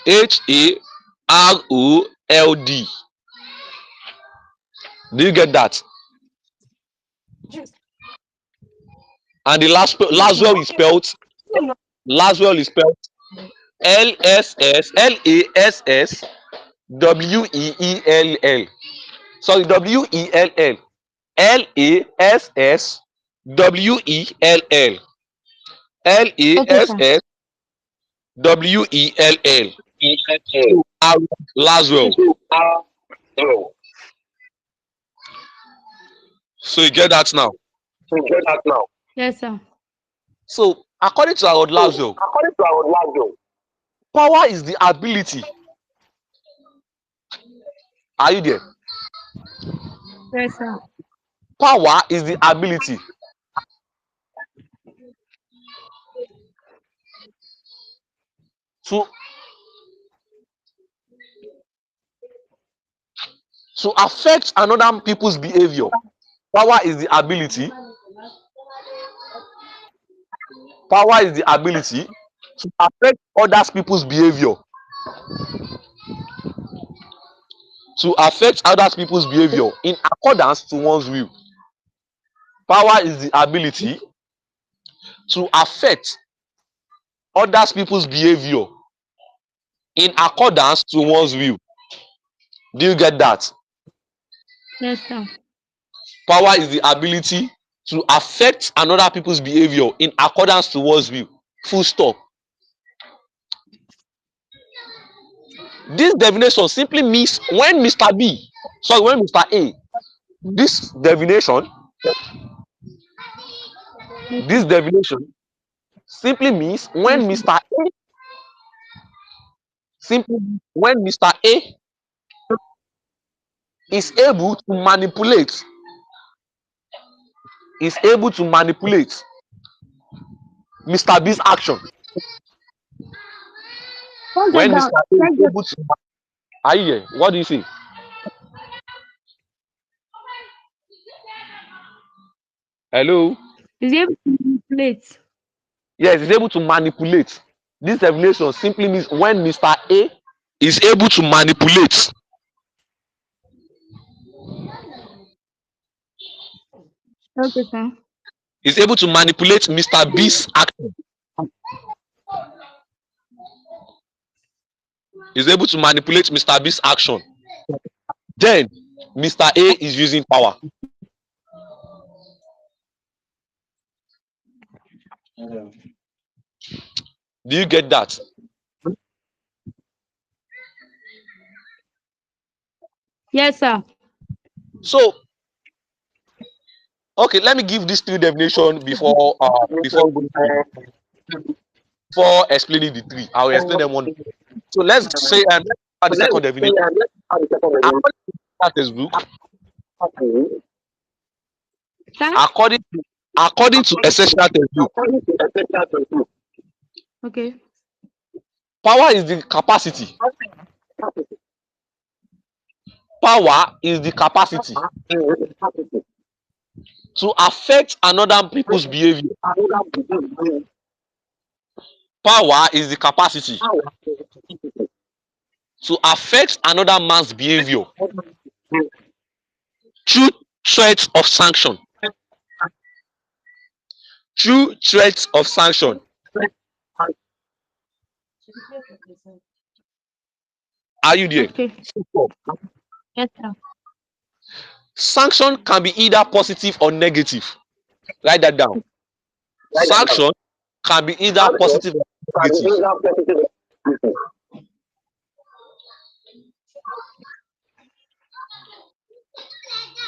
H A R O L D. Do you get that? And the last Laswell is spelled Laswell is spelled Lasswell. Sorry, Well. Lasswell. Okay, sir. Lasswell. EFL. So Laswell. So you get that now. So you get that now. Yes, sir. So according to Harold Laswell, According to Harold Laswell, power is the ability. Are you there? Yes, sir. Power is the ability to affect another people's behavior. Power is the ability. Power is the ability to affect other people's behavior. To affect other people's behavior in accordance to one's will. Power is the ability to affect other people's behavior in accordance to one's will. Do you get that? Yes, sir. Power is the ability to affect another people's behavior in accordance to one's will. Full stop. This definition simply means when Mr. A, this definition simply means when Yes, sir. Mr. A is able to manipulate Mr. B's action. Don't get When down. Mr. A is able to, are you here? What do you say? Hello? Is able to manipulate. Yes, he's able to manipulate. This definition simply means when Mr. A is able to manipulate. Okay, sir. Is able to manipulate Mr. B's action. Is able to manipulate Mr. B's action. Then Mr. A is using power. Do you get that? Yes, sir. So, okay, let me give this three definition before explaining the three. I'll explain them one. So let's say let's start the second definition. According to essential textbook, Okay. power is the capacity. Power is the capacity to affect another people's behavior. Power is the capacity to affect another man's behavior through threats of sanction. Through threats of sanction. Are you there? Okay. Yes, sir. Sanction can be either positive or negative. Write that down. Sanction can be either positive or negative.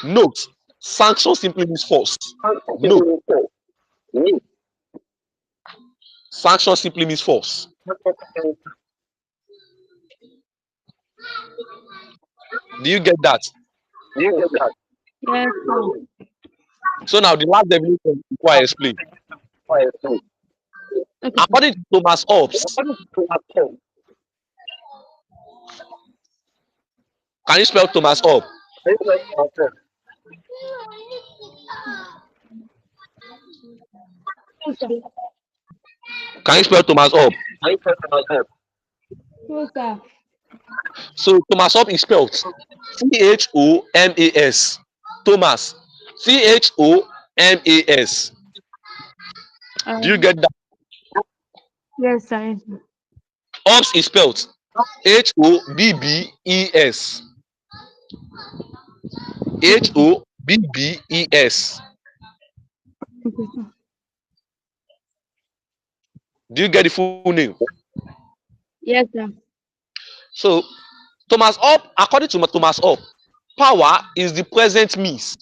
Note, sanction simply means force. Note, sanction simply means force. Do you get that? Yes, sir. So now the last definition before I explain. Okay, sir. According to Thomas Hobbes, can you spell Thomas Hobbes? Can you spell Thomas Hobbes? Yes, sir. So Thomas Hobbes is spelled Thomas. Thomas. Thomas. Do you get that? Yes, sir. Hobbes is spelled Hobbes. Hobbes. Okay, sir. Do you get the full name? Yes, sir. So Thomas Hobbes, according to Thomas Hobbes, power is the present means.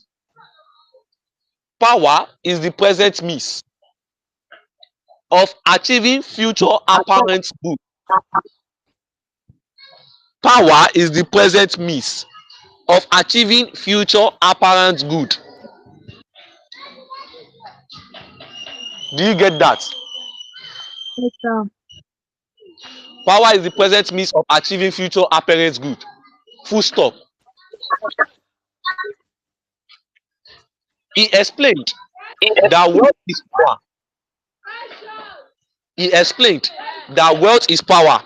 Power is the present means of achieving future apparent good. Power is the present means of achieving future apparent good. Do you get that? Yes, sir. Power is the present means of achieving future apparent good. Full stop. He explained that wealth is power. He explained that wealth is power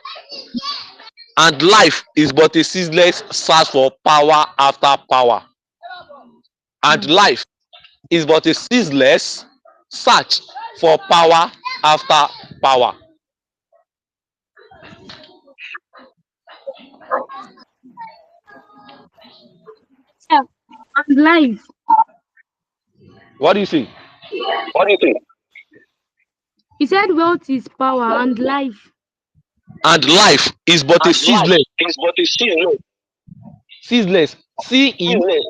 and life is but a ceaseless search for power after power. And life is but a ceaseless search for power after power. Yeah. And life. What do you say? He said wealth is power and life. And life is but a ceaseless. Ceaseless. CEASELESS.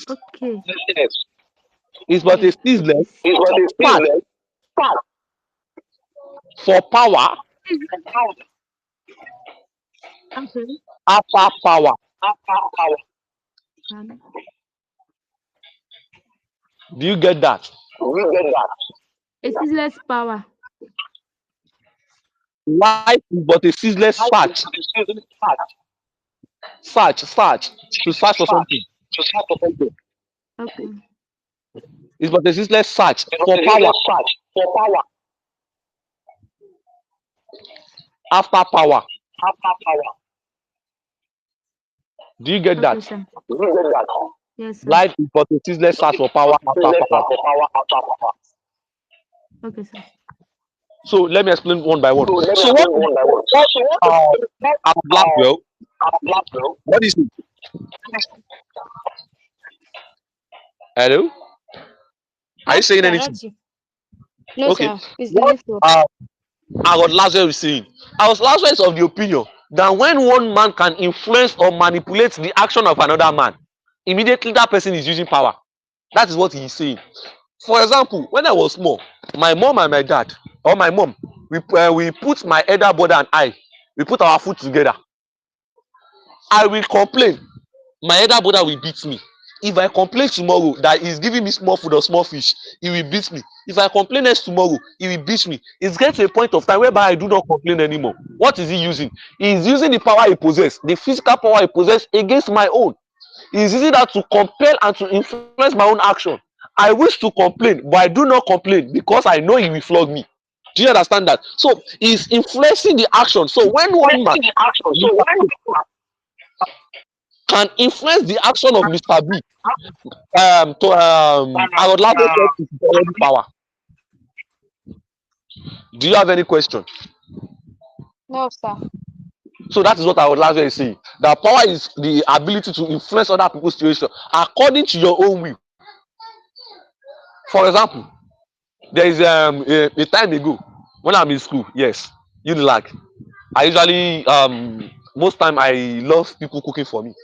Okay. Is but a ceaseless search for power Okay. after power. Um, Do you get that? a ceaseless power. Life is but a ceaseless search. To search for something. Okay. It's but a ceaseless search for power after power. Do you get Okay, that? sir. Yes, sir. Life is but a ceaseless search for power after power. Okay, sir. So let me explain one by one. So what is it? Hello? Are you saying anything? No, Okay. sir. It's the network. Lazarus is saying. Lazarus is of the opinion that when one man can influence or manipulate the action of another man, immediately that person is using power. That is what he is saying. For example, when I was small, my mom and my dad, or my mom, we put my elder brother and I, we put our foot together. I will complain. My elder brother will beat me. If I complain tomorrow that he's giving me small food or small fish, he will beat me. If I complain next tomorrow, he will beat me. It's getting to a point of time whereby I do not complain anymore. What is he using? He is using the power he possesses, the physical power he possesses against my own. He is using that to compel and to influence my own action. I wish to complain, but I do not complain because I know he will flog me. Do you understand that? So he's influencing the action. So when one man can influence the action of Mr. B, I would like to power. Do you have any question? No, sir. So that is what I would like to say. That power is the ability to influence other people's situation according to your own will. For example, there is a time ago when I'm in school. Yes, you like I usually most time I love people cooking for me.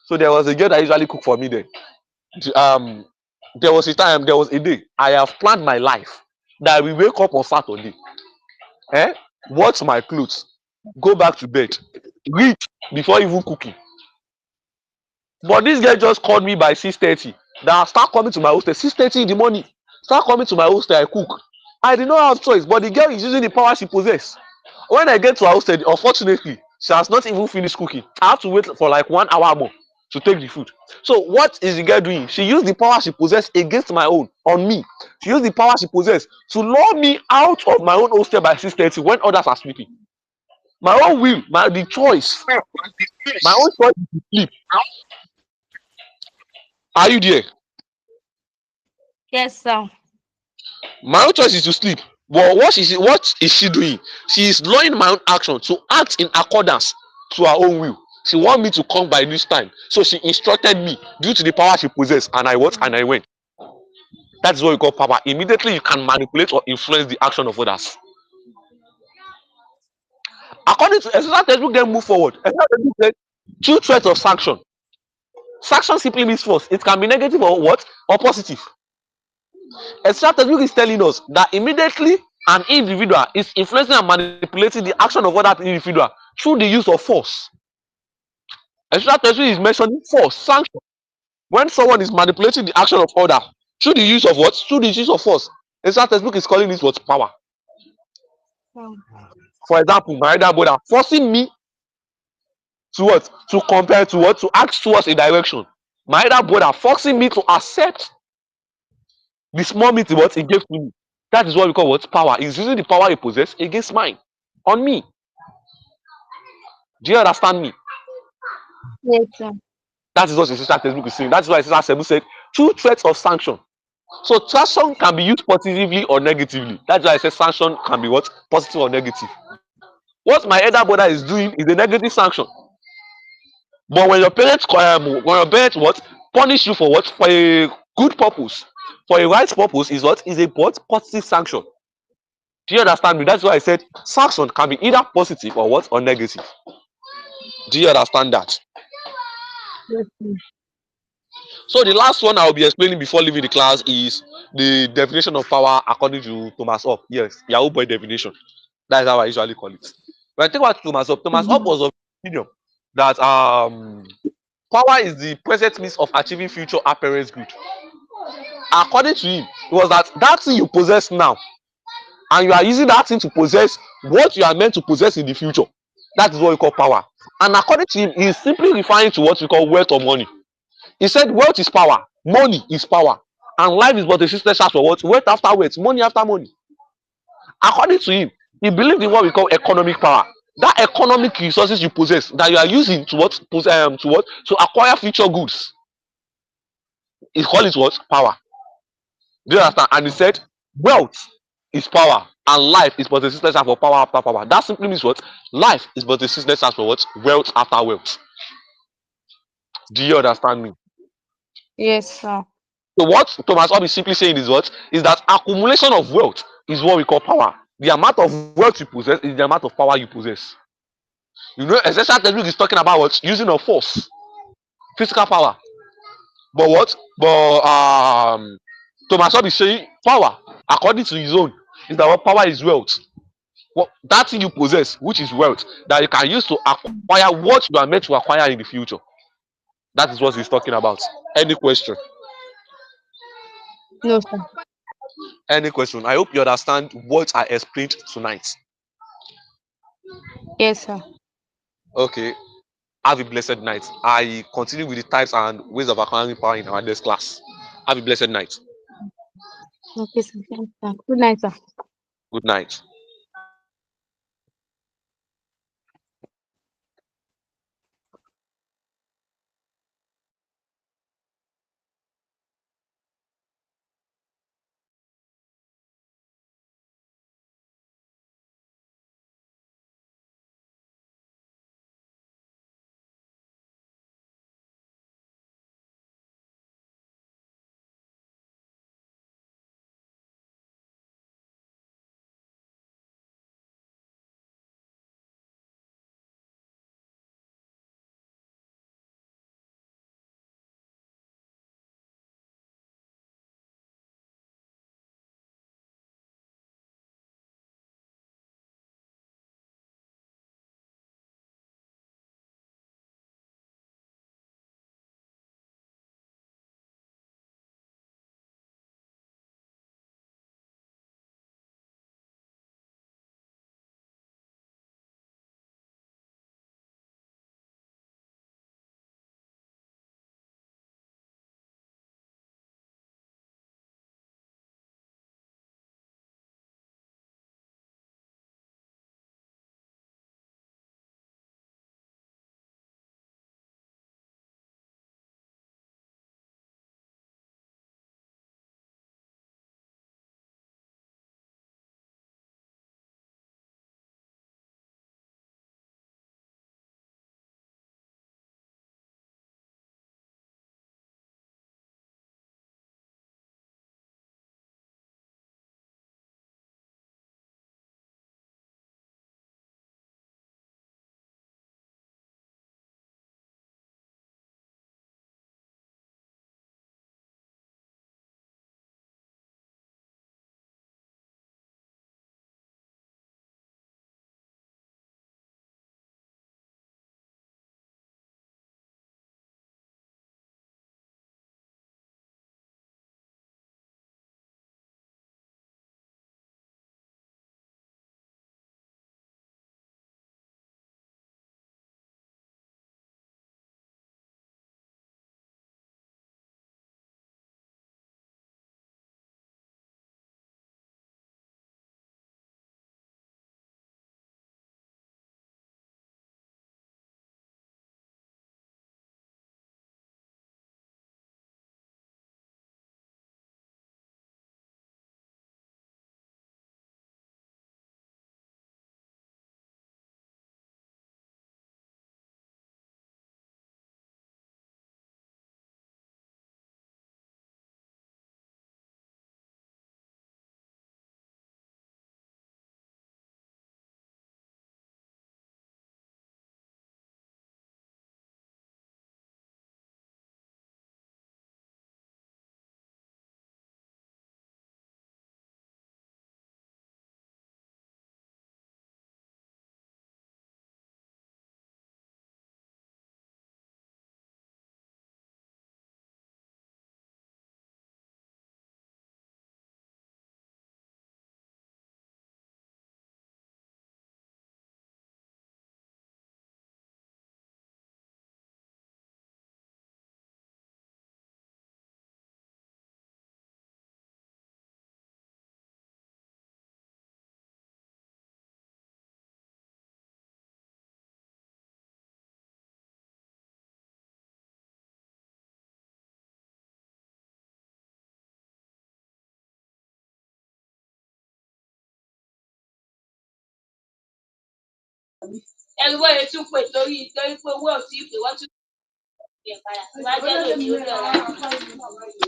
So there was a girl that usually cook for me then. Um, there was a day I have planned my life that we wake up on Saturday, eh, wash my clothes, go back to bed, read before even cooking. But this girl just called me by 6:30. That I start coming to my hostel 6:30 in the morning. Start coming to my hostel, I cook. I did not have choice, but the girl is using the power she possesses. When I get to her hostel, unfortunately, she has not even finished cooking. I have to wait for like 1 hour more to take the food. So what is the girl doing? She used the power she possessed against my own on me. She used the power she possessed to lure me out of my own hostel by 6:30 when others are sleeping. My own will, the choice, my own choice is to sleep. Are you there? Yes, sir. My own choice is to sleep. But what is she doing? She is luring my own action to act in accordance to her own will. She want me to come by this time. So she instructed me due to the power she possessed, and I what? And I went. That is what we call power. Immediately you can manipulate or influence the action of others. According to exercise textbook, then move forward. Exercise textbook said two threats of sanction. Sanction simply means force. It can be negative or what? Or positive. Exercise textbook is telling us that immediately an individual is influencing and manipulating the action of other individual through the use of force. Exercise textbook is mentioning force, sanction. When someone is manipulating the action of other through the use of what? Through the use of force. Exercise textbook is calling this what? Power. Um, For example, my elder brother forcing me to what? To compare to what? To act towards a direction. My elder brother forcing me to accept the small meat what he gave to me. That is what we call what? Power. He's using the power he possesses against mine. On me. Do you understand me? yes, sir. That is what the sister textbook is saying. That is why sister Sebu said two threats of sanction. So sanction can be used positively or negatively. That's why I said sanction can be what? Positive or negative. What my elder brother is doing is a negative sanction. But when your parents what? Punish you for what? For a good purpose. For a right purpose is what? Is a what? Positive sanction. Do you understand me? That's why I said sanction can be either positive or what? Or negative. Do you understand that? Yes, sir. So the last one I'll be explaining before leaving the class is the definition of power according to Thomas Hobbes. Yes, Yahoo boy definition. That is how I usually call it. When I think about Thomas Hobbes was of opinion that power is the present means of achieving future apparent good. According to him, it was that thing you possess now, and you are using that thing to possess what you are meant to possess in the future. That is what we call power. And according to him, he is simply referring to what we call wealth or money. He said wealth is power, money is power, and life is but a system for what? Wealth after wealth, money after money. According to him, he believed in what we call economic power. That economic resources you possess that you are using to what? To acquire future goods. He called it what? Power. Do you understand? And he said wealth is power and life is but a system for power after power. That simply means what? Life is but a system for what? Wealth after wealth. Do you understand me? Yes, sir. So what Thomas Hobbes is simply saying is what? Is that accumulation of wealth is what we call power. The amount of wealth you possess is the amount of power you possess. You know, essential technique is talking about what? Using of force, physical power. But what? But Thomas Hobbes is saying power, according to his own, is that what power is wealth. What that thing you possess, which is wealth, that you can use to acquire what you are meant to acquire in the future. That is what he's talking about. Any question? No, sir. Any question? I hope you understand what I explained tonight. Yes, sir. Okay. Have a blessed night. I continue with the types and ways of acquiring power in our next class. Have a blessed night. Okay, sir. Thanks, sir. Good night, sir. Good night.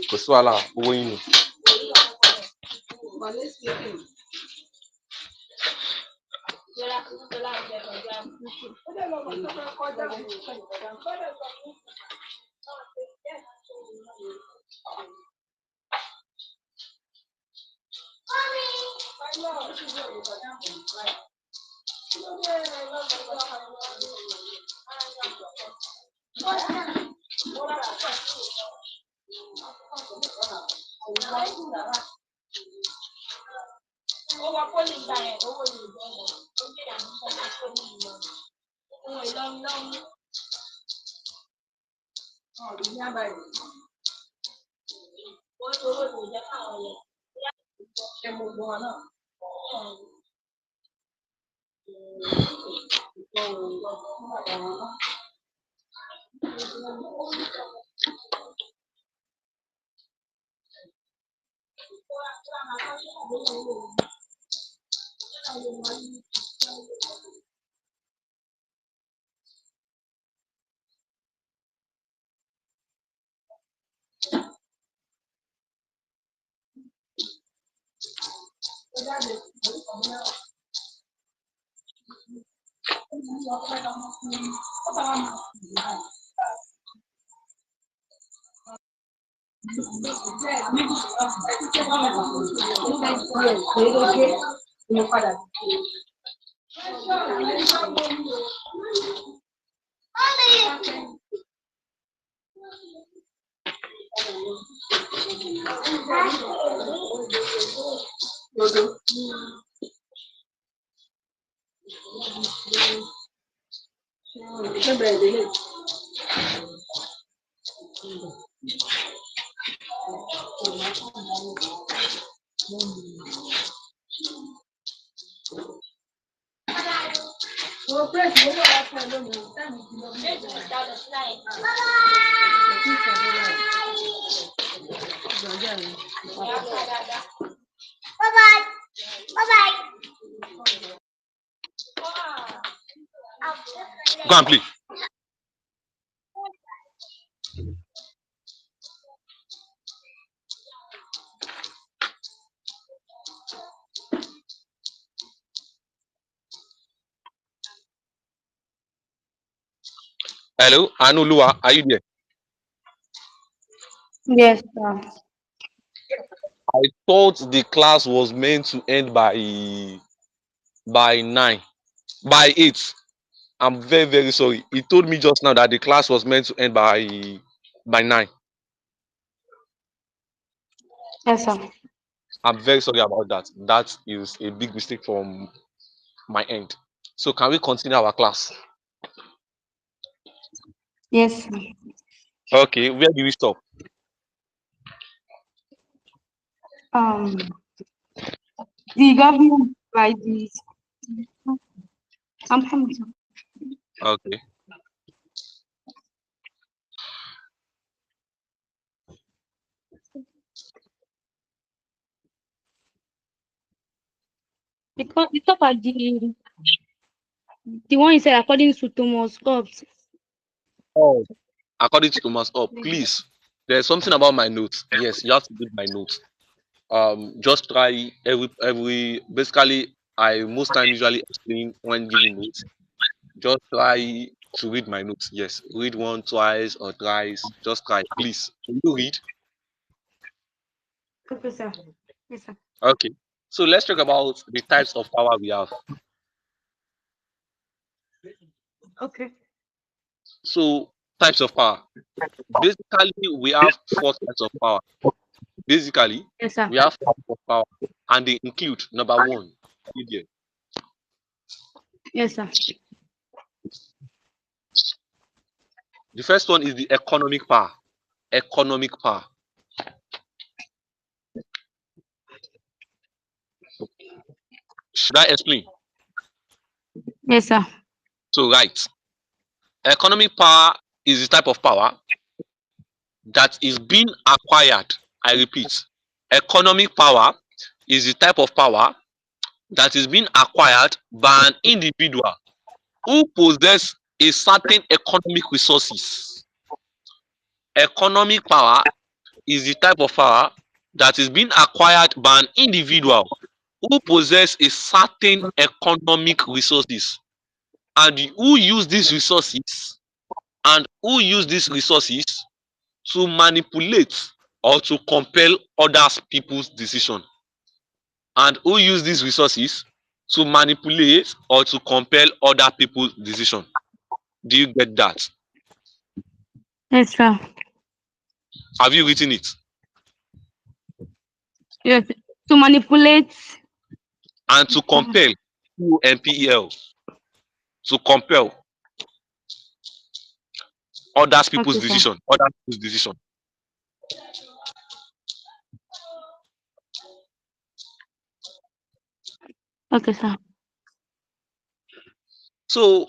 Kò sí wàhálà, owó yín ni. Go and play. Hello, Anuluwa, are you there? Yes, sir. I thought the class was meant to end by 9, by 8. I'm very, very sorry. He told me just now that the class was meant to end by 9. Yes, sir. I'm very sorry about that. That is a big mistake from my end. So can we continue our class? Yes, sir. Okay, where do we stop? The government by the I'm coming, sir. Okay. Because the top are the one you said according to Thomas Hobbes. Oh, according to Thomas, please. There's something about my notes. Yes, you have to read my notes. Just try every basically I most time usually explain when giving notes. Just try to read my notes. Yes, read one, twice, or thrice. Just try, please. Can you read? Okay, sir. Yes, sir. Okay. So let's talk about the types of power we have. Okay. So types of power. Basically, we have 4 types of power. Basically, Yes, sir. we have 4 types of power, and they include number one. Media. Yes, sir. The first one is the economic power. Economic power. Should I explain? Yes, sir. So right, economic power is the type of power that is being acquired. I repeat, economic power is the type of power that is being acquired by an individual who possess a certain economic resources. Economic power is the type of power that is being acquired by an individual who possess a certain economic resources and who use these resources to manipulate or to compel others people's decision, and who use these resources to manipulate or to compel other people's decision. Do you get that? Yes, sir. Have you written it? Yes. To manipulate. And to compel, QMPEL, to compel others people's Okay, sir. decision. Okay, sir. So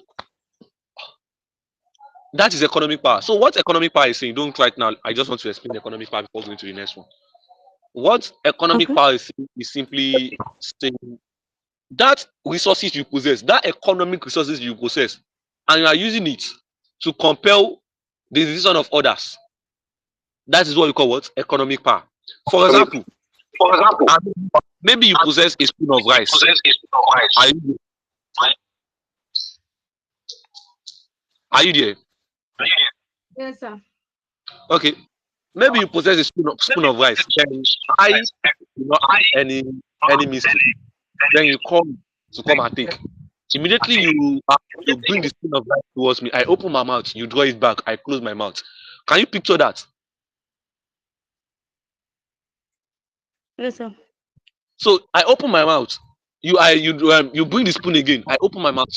that is economic power. So what economic power is saying, don't right now, I just want to explain economic power before going to the next one. What economic Okay. power is saying is simply saying that resources you possess, that economic resources you possess, and you are using it to compel the decision of others. That is what we call what? Economic power. For example, maybe you possess a spoon of rice. Are you, are you there? Yes, sir. Okay. Maybe you possess a spoon of rice. Then I do not have any mistake. Then you come to come and take. Immediately you have to bring the spoon of rice towards me. I open my mouth. You draw it back. I close my mouth. Can you picture that? Yes, sir. So I open my mouth. You bring the spoon again. I open my mouth.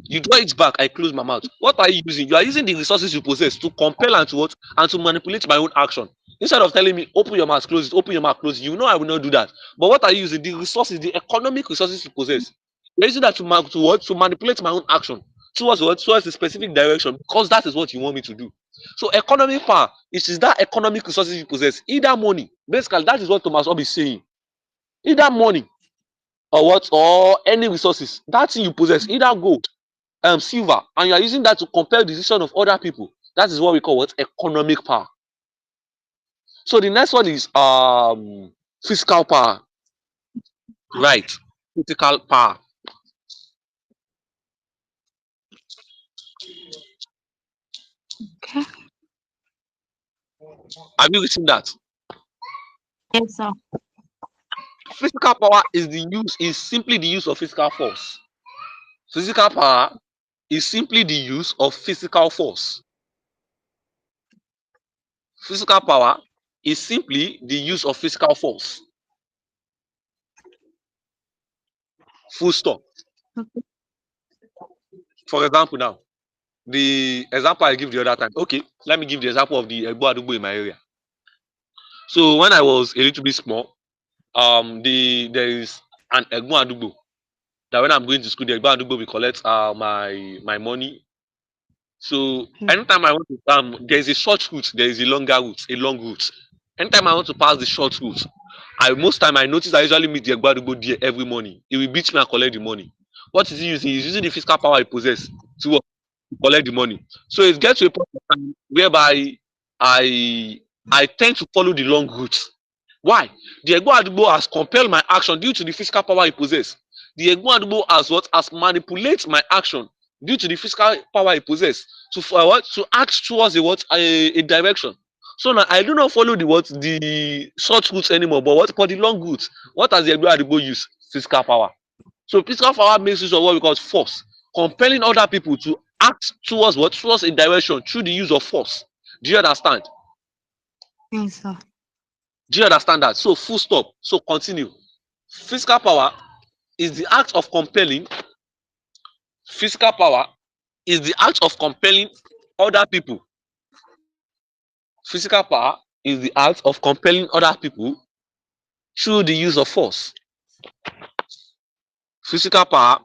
You draw it back. I close my mouth. What are you using? You are using the resources you possess to compel and to what and to manipulate my own action. Instead of telling me open your mouth, close it, open your mouth, close it. You know I will not do that. But what are you using? The resources, the economic resources you possess. You're using that to what? To manipulate my own action towards what? Towards a specific direction because that is what you want me to do. So economic power, it is that economic resources you possess, either money. Basically, that is what Thomas Hobbes is saying. Either money or what or any resources that thing you possess, either gold, silver, and you are using that to compel the decision of other people. That is what we call what? Economic power. So the next one is physical power. Right. Physical power. Okay. Have you written that? Yes, sir. Physical power is simply the use of physical force. Physical power is simply the use of physical force. Physical power is simply the use of physical force. Full stop. Okay. For example, now, the example I give the other time. Okay, let me give the example of the Egbo Adugbo in my area. So when I was a little bit small, there is an Egbo Adugbo that when I'm going to school, the Egbo Adugbo will collect my money. So anytime I want to there is a short route, there is a longer route, a long route. Anytime I want to pass the short route, most time I notice I usually meet the Egbo Adugbo there every morning. He will beat me and collect the money. What is he using? He's using the physical power he possesses to collect the money. So it gets to a point of time whereby I I tend to follow the long route. Why? The Egbo Adugbo has compelled my action due to the physical power he possesses. The Egbo Adugbo has manipulated my action due to the physical power he possesses to act towards a direction. So now I do not follow the short route anymore, but for the long route. What has the Egbo Adugbo use? Physical power. So physical power makes use of what we call force, compelling other people to act towards what? Towards a direction through the use of force. Do you understand? Yes, sir. Do you understand that? So full stop. So continue. Physical power is the act of compelling. Physical power is the act of compelling other people. Physical power is the act of compelling other people through the use of force. Physical power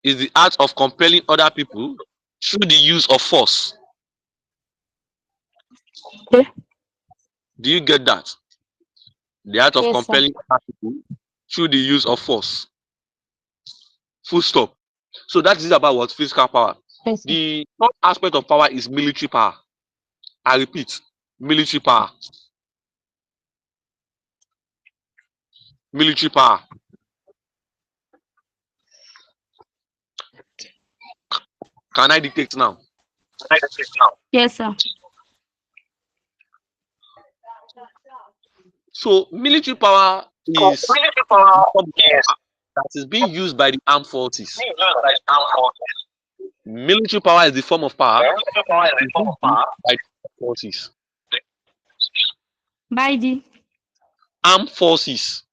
is the act of compelling other people through the use of force. Okay. Do you get that? The act of Yes, sir. compelling other people through the use of force. Full stop. So that is about what? Physical power. Yes, sir. The third aspect of power is military power. I repeat, military power. Military power. Can I dictate now? Yes, sir. So military power is Military the power form of is power that is being used by the armed forces. Military power is the form of power military power is that a is form being of used power. by the armed forces. By the. Armed forces.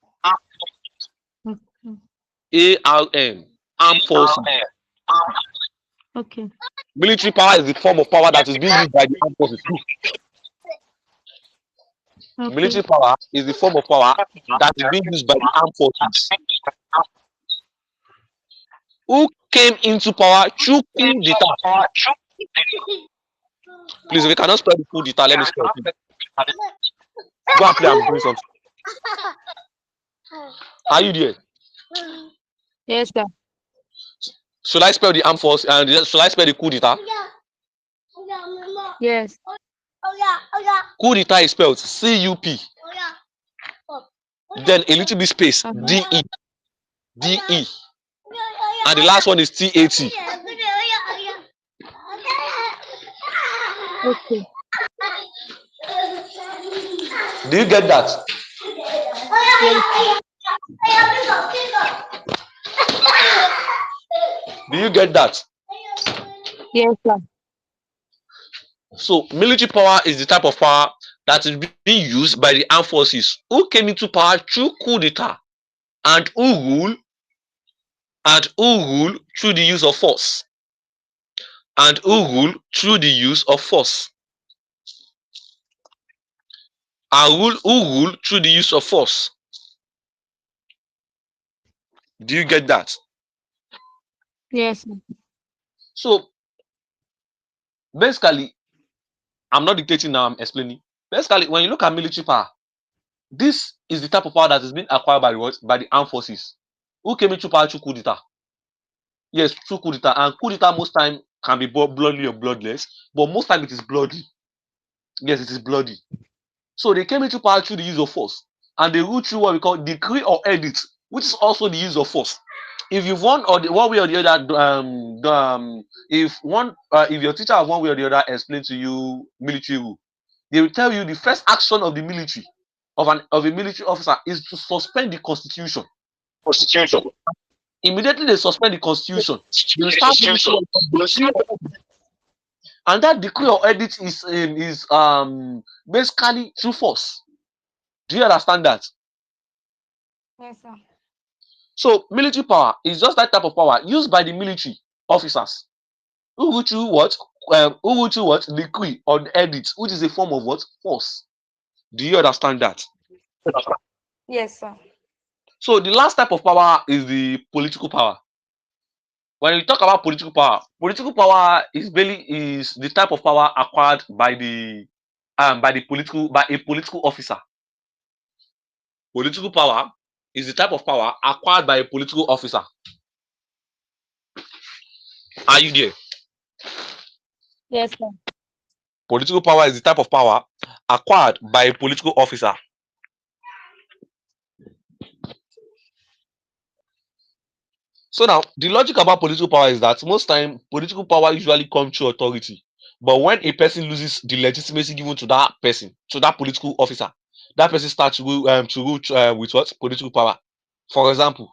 Okay. ARM. Armed forces. Okay. Military power is the form of power that is being used by the armed forces. Okay. Military power is the form of power that is being used by the armed forces. Who came into power through coup d'etat? Please, if you cannot spell the coup d'etat, let me spell it. Go and play. I'm doing something. Are you there? Yes, sir. Should I spell the armed force? Should I spell the coup d'etat? Yes. Coup d'etat is spelled CUP. Then a little bit space DE. DE. And the last one is TAT. Okay. Do you get that? Yes. Do you get that? Yes, sir. So military power is the type of power that is being used by the armed forces who came into power through coup d'etat and who rule through the use of force. And who rule through the use of force. And who rule through the use of force. Do you get that? Yes, sir. So basically, I'm not dictating now, I'm explaining. Basically, when you look at military power, this is the type of power that is being acquired by what? By the armed forces. Who came into power through coup d'etat? Yes, through coup d'etat. And coup d'etat most time can be bloody or bloodless, but most time it is bloody. Yes, it is bloody. So they came into power through the use of force, and they ruled through what we call decree or edict, which is also the use of force. If you've one way or the other, if your teacher one way or the other explained to you military rule, they will tell you the first action of the military of a military officer is to suspend the constitution. Constitution. Immediately they suspend the constitution, they will start and that decree or edict is basically through force. Do you understand that? Yes, sir. So military power is just that type of power used by the military officers who go through what decree or edict, which is a form of what force. Do you understand that? Yes, sir. So the last type of power is the political power. When we talk about political power is the type of power acquired by a political officer. Political power is the type of power acquired by a political officer. Are you there? Yes, sir. Political power is the type of power acquired by a political officer. So now, the logic about political power is that most time political power usually comes through authority. But when a person loses the legitimacy given to that person, to that political officer, that person starts to rule with what political power. For example,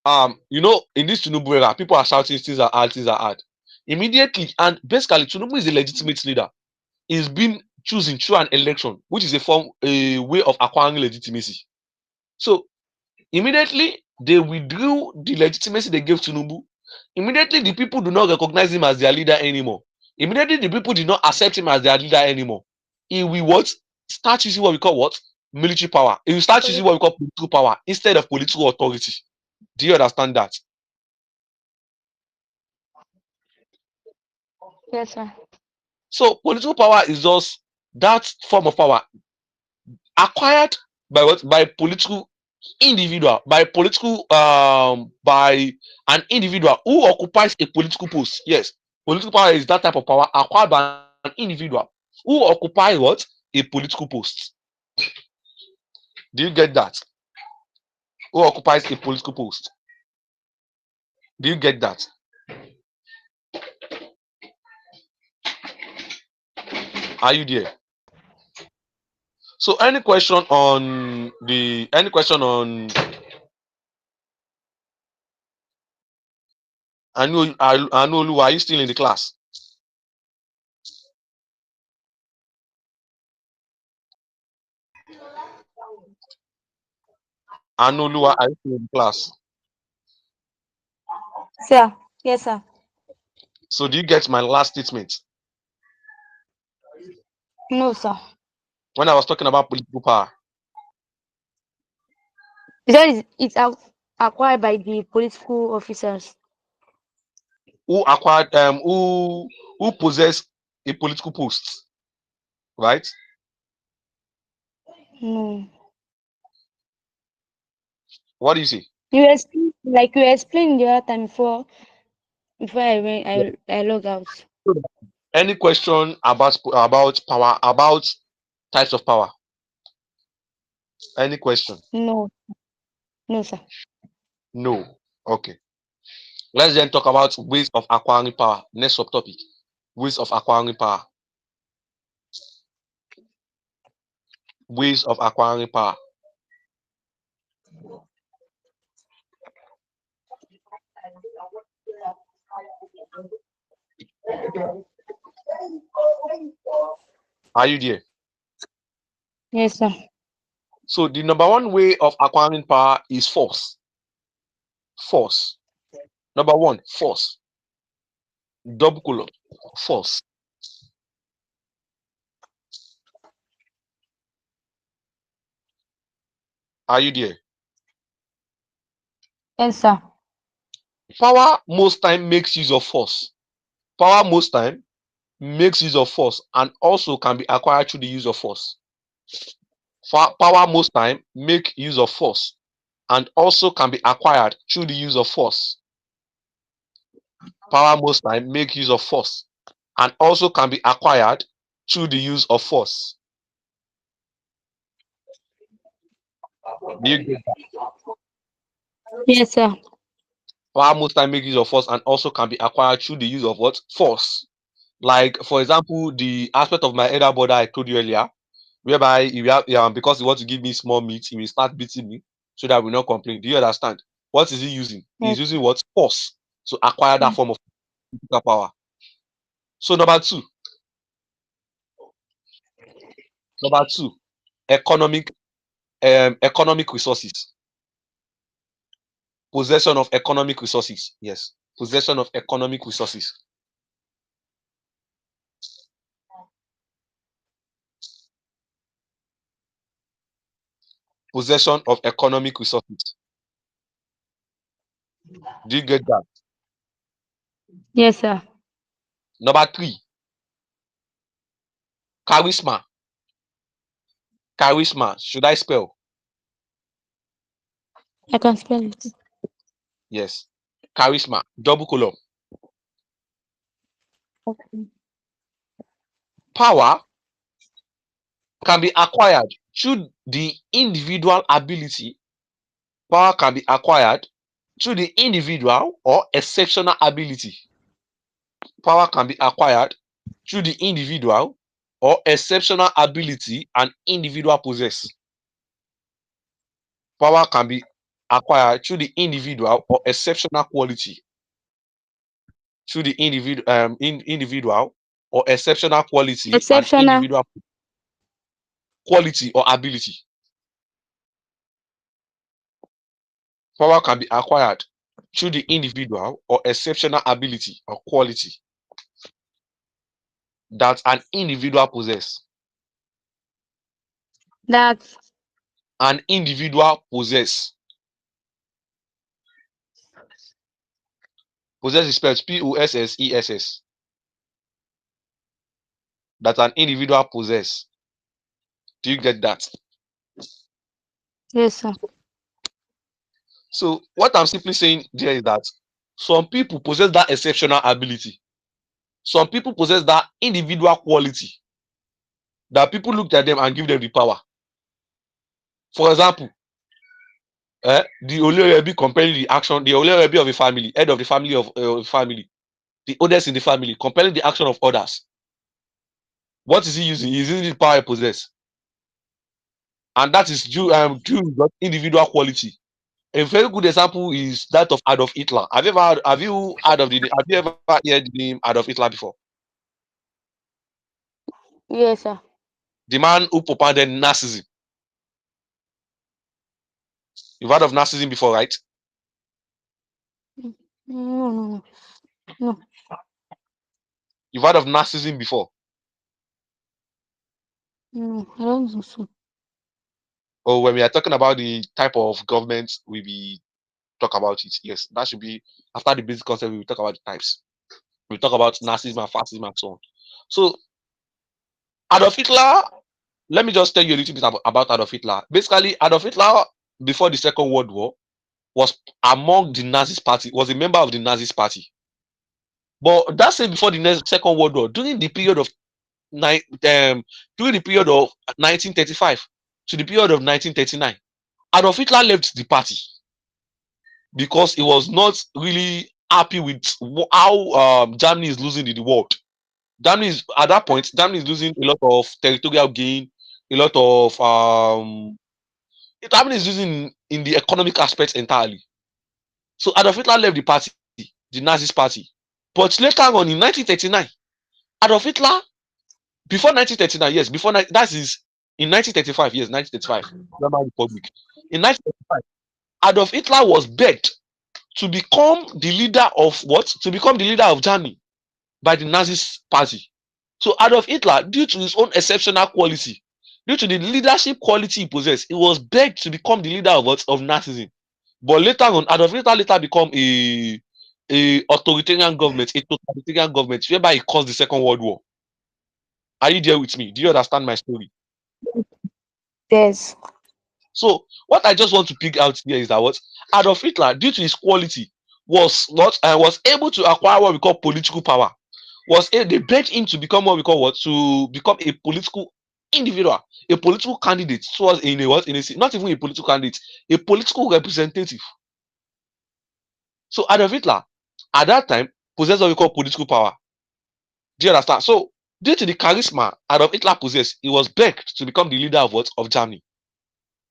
in this Tinubu era, people are shouting things are hard, things are hard. Immediately, and basically, Tinubu is a legitimate leader. He's been chosen through an election, which is a way of acquiring legitimacy. So immediately they withdrew the legitimacy they gave Tinubu. Immediately the people do not recognize him as their leader anymore. Immediately the people did not accept him as their leader anymore. He will what? Start using what we call what? Military power. He will start using what we call political power instead of political authority. Do you understand that? Yes, sir. So political power is just that form of power acquired by what? By political individual, by an individual who occupies a political post. Yes, Political power is that type of power acquired by an individual who occupies what? A political post. Do you get that? Who occupies a political post? Do you get that? Are you there? So any question on Anolu, are you still in the class? Anolu, are you still in the class? Sir. Yes, sir. So do you get my last statement No, sir. when I was talking about political power? That is it's acquired by the political officers. Who acquired who possess a political post, right? No. What do you say? You explain like you explained the other time before I went I log out. Any question about power, about types of power? Any question? No. No, sir. No. Okay. Let's then talk about ways of acquiring power. Next subtopic. Ways of acquiring power. Ways of acquiring power. Are you there? Yes, sir. So the number one way of acquiring power is force. Force. Number one, force. Double colon. Force. Are you there? Yes, sir. Power most time makes use of force. Power most time makes use of force and also can be acquired through the use of force. Power most time make use of force and also can be acquired through the use of force. Power most time make use of force and also can be acquired through the use of force. Do you get that? Yes, sir. Power most time make use of force and also can be acquired through the use of what? Force. Like, for example, the aspect of my elder brother I told you earlier, whereby he will because he wants to give me small meat, he will start beating me so that we not complain. Do you understand? What is he using? He's Yes. using what? Force to acquire that form of physical power. So number two, economic economic resources. Possession of economic resources. Yes. Possession of economic resources. Possession of economic resources. Do you get that? Yes, sir. Number three, charisma. Charisma. Should I spell? I can spell it. Yes. Charisma. Double column. Okay. Power can be acquired through the individual ability. Power can be acquired through the individual or exceptional ability. Power can be acquired through the individual or exceptional ability an individual possess. Power can be acquired through the individual or exceptional quality. Through the individual or exceptional quality and Exceptional. individual quality or ability. Power can be acquired through the individual or exceptional ability or quality that an individual possess. That An individual possess. Possess is spelled Possess. That an individual possess. Do you get that? yes, sir. So what I'm simply saying there is that some people possess that exceptional ability. Some people possess that individual quality that people looked at them and give them the power. For example, the Olerebi compelling the action, the Olerebi of a family, head of the family of family, the oldest in the family, compelling the action of others. What is he using? He's using the power he possesses, and that is due individual quality. A very good example is that of Adolf Hitler. Have you heard of have you ever heard the name Adolf Hitler before? Yes, sir. The man who propounded Nazism. You've heard of Nazism before, right? No. No. You've heard of Nazism before. No, I don't think so. Or when we are talking about the type of government, we be talk about it. Yes, that should be after the basic concept. We will talk about the types. We talk about Nazism and fascism and so on. So Adolf Hitler. Let me just tell you a little bit about Adolf Hitler. Basically, Adolf Hitler before the Second World War was among the Nazi party. Was a member of the Nazi party. But that same before the Second World War, during the period of 1935 to the period of 1939, Adolf Hitler left the party because he was not really happy with how Germany is losing in the world. Germany is at that point, Germany is losing a lot of territorial gain, a lot of Germany is losing in the economic aspects entirely. So Adolf Hitler left the party, the Nazi party. But later on in 1939, Adolf Hitler, before 1939, yes, that is in 1935, yes, 1935, Weimar Republic. In 1935, Adolf Hitler was begged to become the leader of what? To become the leader of Germany by the Nazi party. So Adolf Hitler, due to his own exceptional quality, due to the leadership quality he possessed, he was begged to become the leader of what? Of Nazism. But later on, Adolf Hitler later become a authoritarian government, a totalitarian government, whereby he caused the Second World War. Are you there with me? Do you understand my story? Yes. So what I just want to pick out here is that what Adolf Hitler, due to his quality, was able to acquire what we call political power. They begged him to become what we call what? To become a political individual, a political candidate. So was in a what? In a not even a political candidate, a political representative. So Adolf Hitler, at that time, possessed what we call political power. Do you understand? So due to the charisma Adolf Hitler possessed, he was begged to become the leader of what? Of Germany.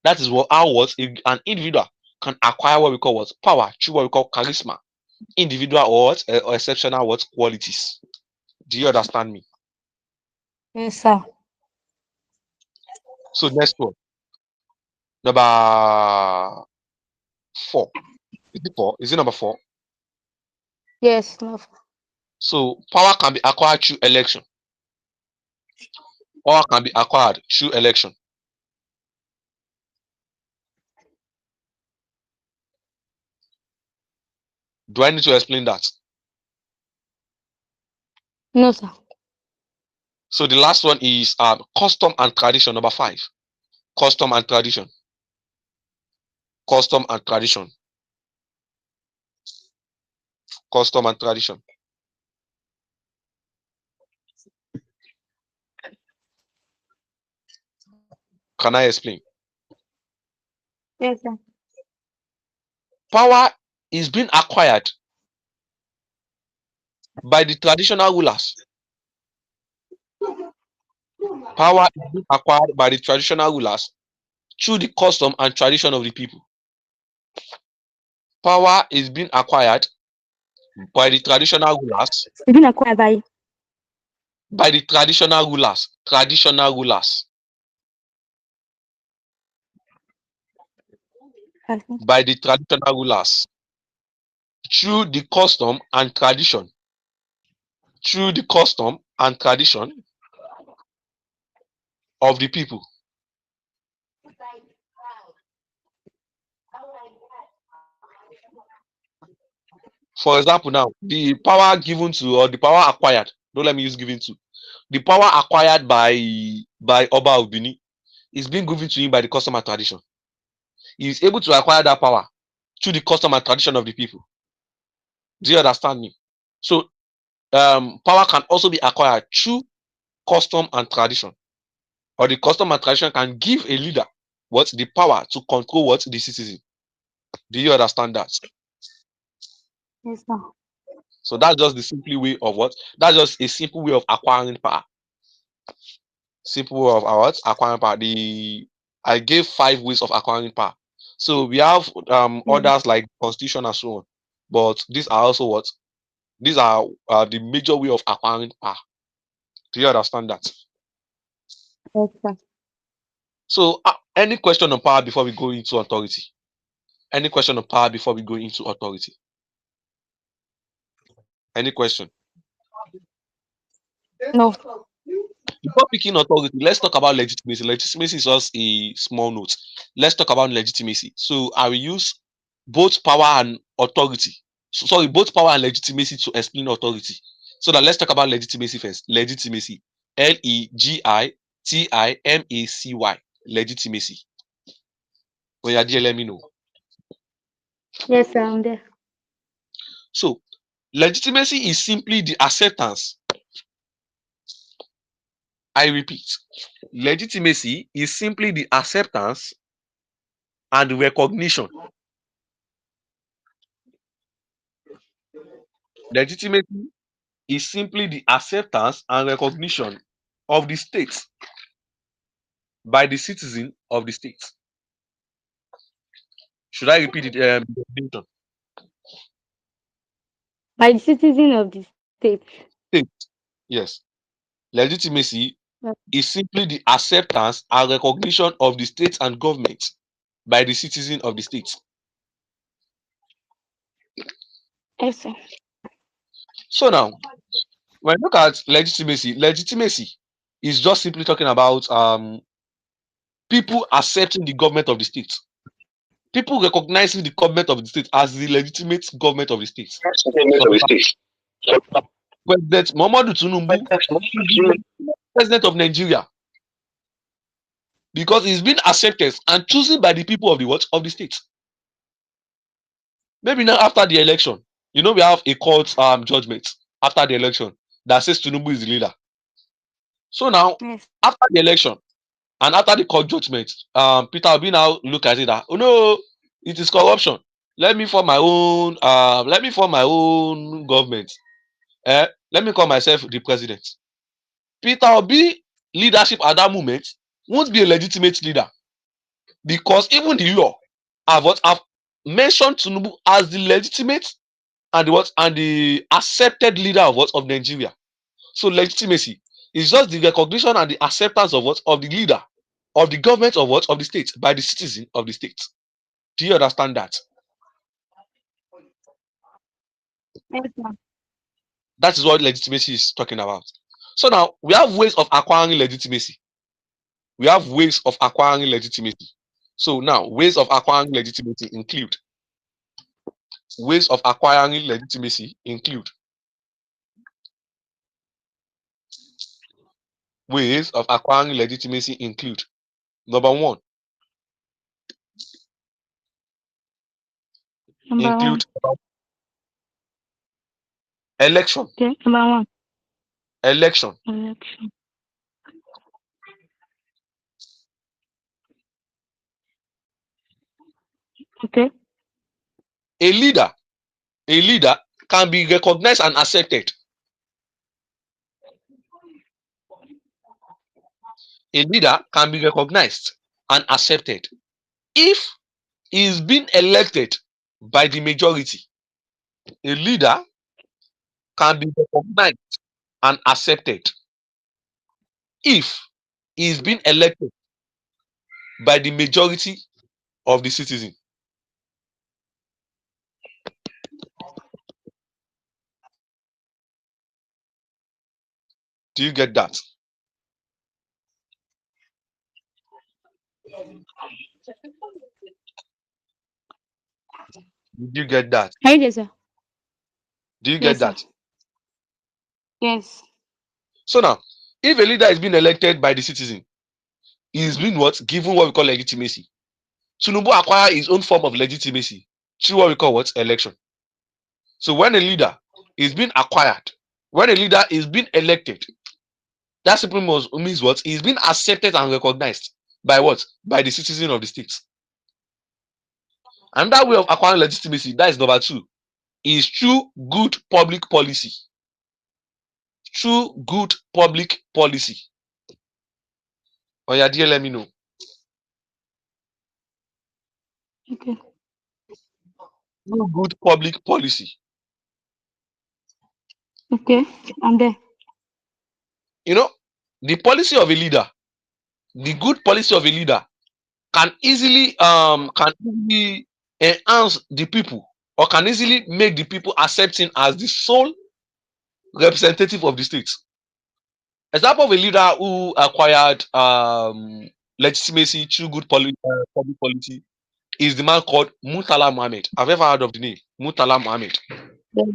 That is how an individual can acquire what we call what? Power through what we call charisma, individual or exceptional what? Qualities. Do you understand me? Yes, sir. So next one, number 4. Is it 4? Is it number 4? Yes, love. So power can be acquired through election. Power can be acquired through election. Do I need to explain that? No, sir. So the last one is custom and tradition, number 5. Custom and tradition. Custom and tradition. Custom and tradition. Can I explain? Yes, sir. Power is being acquired by the traditional rulers. Power is being acquired by the traditional rulers through the custom and tradition of the people. Power is being acquired by the traditional rulers. It's been acquired By the traditional rulers. Traditional rulers. By the traditional rulers. Through the custom and tradition. Through the custom and tradition of the people. For example, now the power given to or the power acquired. Don't let me use given to. The power acquired by Oba Obini is being given to him by the custom and tradition. He is able to acquire that power through the custom and tradition of the people. Do you understand me? So power can also be acquired through custom and tradition, or the custom and tradition can give a leader what the power to control what the citizen. Do you understand that? Yes, sir. So that's just the simple way of what? That's just a simple way of acquiring power. Simple way of what? Acquiring power. I gave 5 ways of acquiring power. So we have others like constitution and so on. But these are also what? These are the major way of acquiring power. Do you understand that? Yes, sir. So any question on power before we go into authority? Any question on power before we go into authority? Any question? No. Before picking authority, let's talk about legitimacy. Legitimacy is just a small note. Let's talk about legitimacy. So I will use both power and authority. So, sorry, both power and legitimacy to explain authority. So that let's talk about legitimacy first. Legitimacy. Legitimacy. Legitimacy. When you're there, let me know. Yes, sir, I'm there. So legitimacy is simply the acceptance. I repeat, legitimacy is simply the acceptance and recognition. Legitimacy is simply the acceptance and recognition of the state by the citizen of the state. Should I repeat it? Definition? By the citizen of the state. State. Yes. Legitimacy Yes, is simply the acceptance and recognition of the state and government by the citizen of the state. yes, sir. So now, when you look at legitimacy is just simply talking about people accepting the government of the state. People recognizing the government of the state as the legitimate government of the state. Government For of the example, state. President Muhammadu Tinubu is the president of Nigeria because he's been accepted and chosen by the people of the what of the state. Maybe now after the election, we have a court judgment after the election that says Tinubu is the leader. So now, Yes. after the election and after the court judgment, Peter Obi now look at it that, oh no, it is corruption. Let me form my own. Let me form my own government. Let me call myself the president. Peter Obi leadership at that moment won't be a legitimate leader because even the law have mentioned Tinubu as the legitimate and the accepted leader of Nigeria. So legitimacy is just the recognition and the acceptance of the leader of the government of the state by the citizen of the state. Do you understand that? Yes, sir. That is what legitimacy is talking about. So now we have ways of acquiring legitimacy. We have ways of acquiring legitimacy. So now ways of acquiring legitimacy include ways of acquiring legitimacy include ways of acquiring legitimacy include number one, Number one. include election. Okay. Number one. Election. Election. Okay. A leader can be recognized and accepted. A leader can be recognized and accepted if he is being elected by the majority. A leader can be recognized and accepted if he is being elected by the majority of the citizen. Do you get that? Did you get that? Are you there, sir? Do you get Yes, sir. that? Yes. So now, if a leader is being elected by the citizen, he is being given what we call legitimacy. Tinubu acquire his own form of legitimacy through what we call election. So when a leader is being acquired When a leader is being elected, that simply means what? He's been accepted and recognized by what? By the citizen of the state. And that way of acquiring legitimacy, that is number 2, is through good public policy. Through good public policy. Oh yeah, dear, let me know. Okay. Through good public policy. Okay. I'm there. You know, the policy of a leader, the good policy of a leader can easily enhance the people, or can easily make the people accept him as the sole representative of the state. Example of a leader who acquired legitimacy through good public policy is the man called Murtala Mohammed. Have you ever heard of the name Murtala Mohammed? Yes.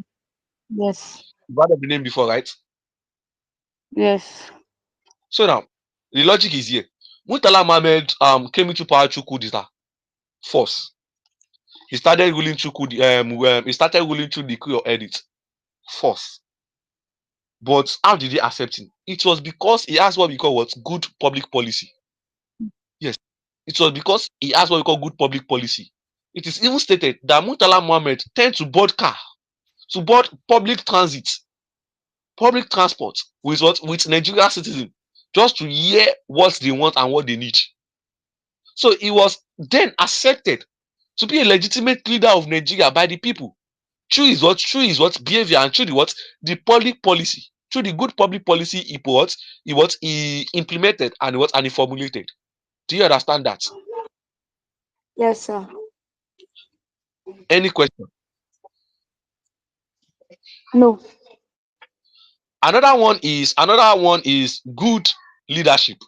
Yes. You've heard of the name before, right? Yes. So now the logic is here. Murtala Mohammed came into power through coup d'etat force. He started ruling through the coup or edit force. But how did they accept him? It was because he has what we call what? Good public policy. Yes. It was because he has what we call good public policy. It is even stated that Murtala Mohammed tend to board public transit, public transport with what? With Nigerian citizens, just to hear what they want and what they need. So he was then accepted to be a legitimate leader of Nigeria by the people through his what behavior, and through the public policy, through the good public policy he implemented and he formulated. Do you understand that? Yes, sir. Any question? No. Another one is good leadership.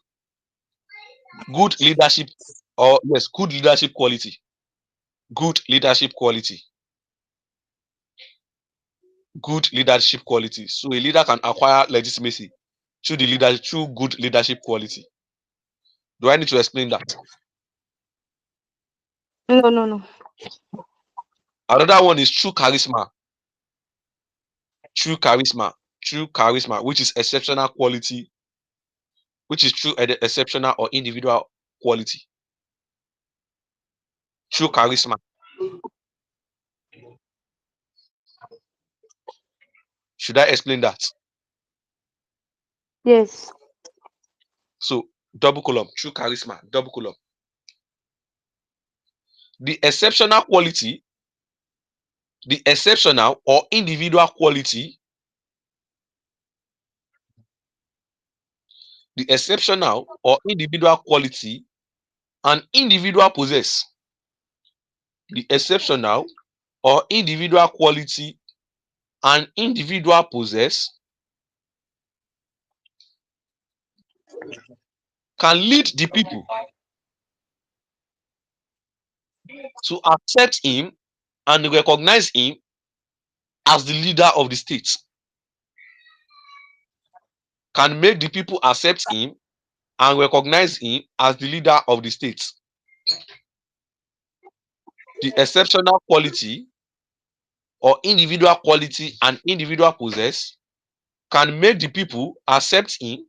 Good leadership, or yes, good leadership quality. Good leadership quality. Good leadership quality. So a leader can acquire legitimacy through good leadership quality. Do I need to explain that? No. No. No. Another one is true charisma. True charisma. True charisma, which is exceptional quality, which is true exceptional or individual quality. True charisma. Should I explain that? Yes. So double column, true charisma, double column. The exceptional quality, the exceptional or individual quality, the exceptional or individual quality an individual possess. The exceptional or individual quality an individual possess can lead the people to accept him and recognize him as the leader of the state. Can make the people accept him and recognize him as the leader of the state. The exceptional quality or individual quality an individual possess can make the people accept him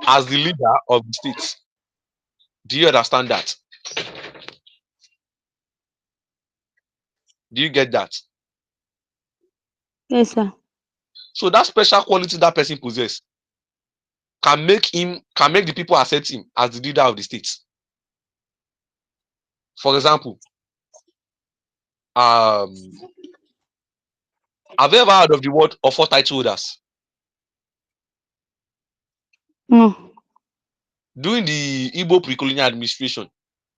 as the leader of the state. Do you understand that? Do you get that? Yes, sir. So that special quality that person possess can make the people accept him as the leader of the state. For example, have you ever heard of the word offer title holders? No. During the Igbo pre-colonial administration,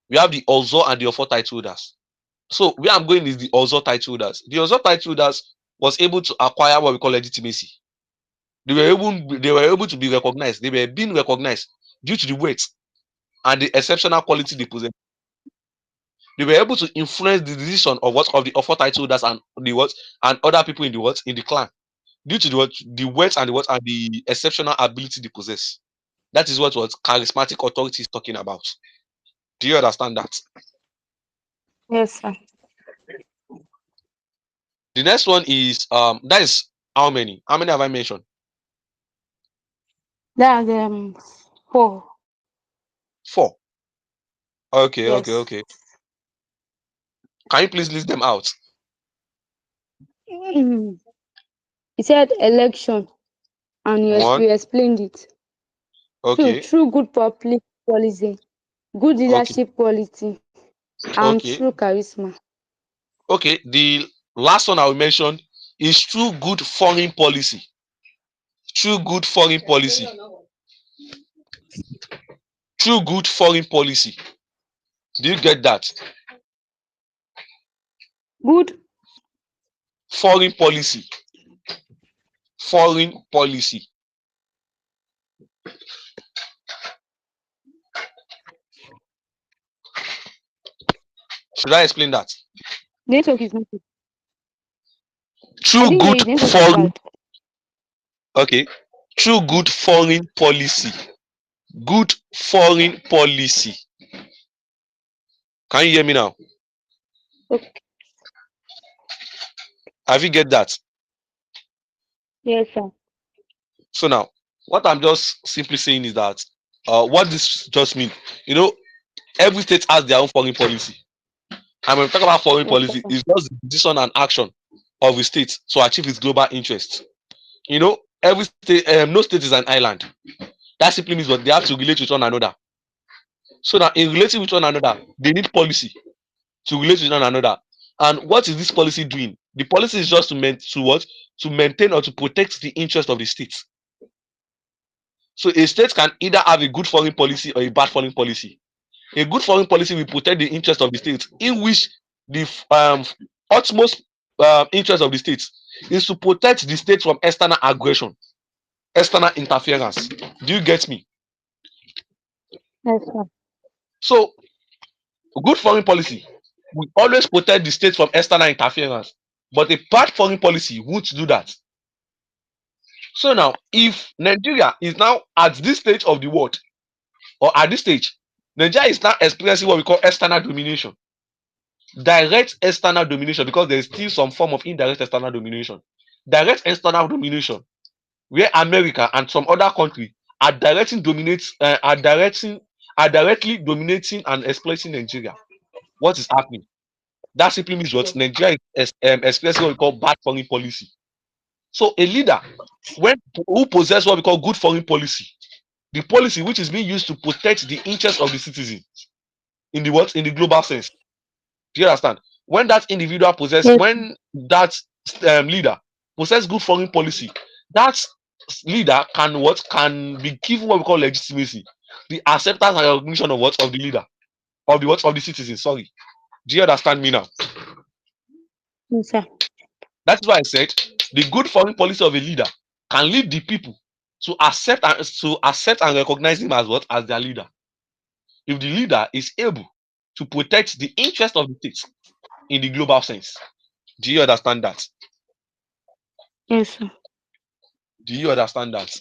we have the Ozo and the offer title holders. So where I'm going is the Ozo title holders. The Ozo title holders was able to acquire what we call legitimacy. They were able to be recognized. They were being recognized due to the weight and the exceptional quality they possess. They were able to influence the decision of the offer title holders and and other people in the clan due to the weight and the exceptional ability they possess. That is what charismatic authority is talking about. Do you understand that? Yes, sir. The next one is that is how many? How many have I mentioned? That's 4. 4. Okay, okay, Yes. okay. Can you please list them out? Mm. He said election, and One. you explained it. 2, Okay, through good public policy, good okay, leadership quality, and okay, through charisma. okay. The last one I will mention is through good foreign policy. Through good foreign policy. Through good foreign policy. Do you get that? Good. Foreign policy. Foreign policy. Should I explain that? The network is not. I Through didn't hear good you. The network is foreign. bad. Okay. Through good foreign policy. Good foreign policy. Can you hear me now? Okay. Have you get that? Yes, sir. So now, what I'm just simply saying is that what this just means, you know, every state has their own foreign policy. And when we talk about foreign Yes, policy, sir. it's just the decision and action of the state to achieve its global interests. You know, every state, no state is an island. That simply means that they have to relate with one another. So that in relating with one another, they need policy to relate with one another. And what is this policy doing? The policy is just to what? To maintain or to protect the interest of the state. So a state can either have a good foreign policy or a bad foreign policy. A good foreign policy will protect the interest of the state, in which the utmost interest of the state is to protect the state from external aggression, external interference. Do you get me? Yes, sir. So, good foreign policy will always protect the state from external interference, but a bad foreign policy won't do that. So now, if Nigeria is now at this stage of the world, or at this stage, Nigeria is now experiencing what we call external domination, direct external domination, because there is still some form of indirect external domination. Direct external domination, where America and some other country are directly dominating and exploiting Nigeria. What is happening? That simply means what Nigeria is experiencing what we call bad foreign policy. So a leader when who possess what we call good foreign policy, the policy which is being used to protect the interests of the citizen in the what in the global sense. Do you understand? When that individual Yes. when that leader possess good foreign policy, that leader can be given what we call legitimacy, the acceptance and recognition of what of the leader of the citizen. Sorry, do you understand me now? Yes, sir. That's why I said the good foreign policy of a leader can lead the people to accept and recognize him as what as their leader. If the leader is able to protect the interest of the state in the global sense. Do you understand that? Yes, sir. Do you understand that?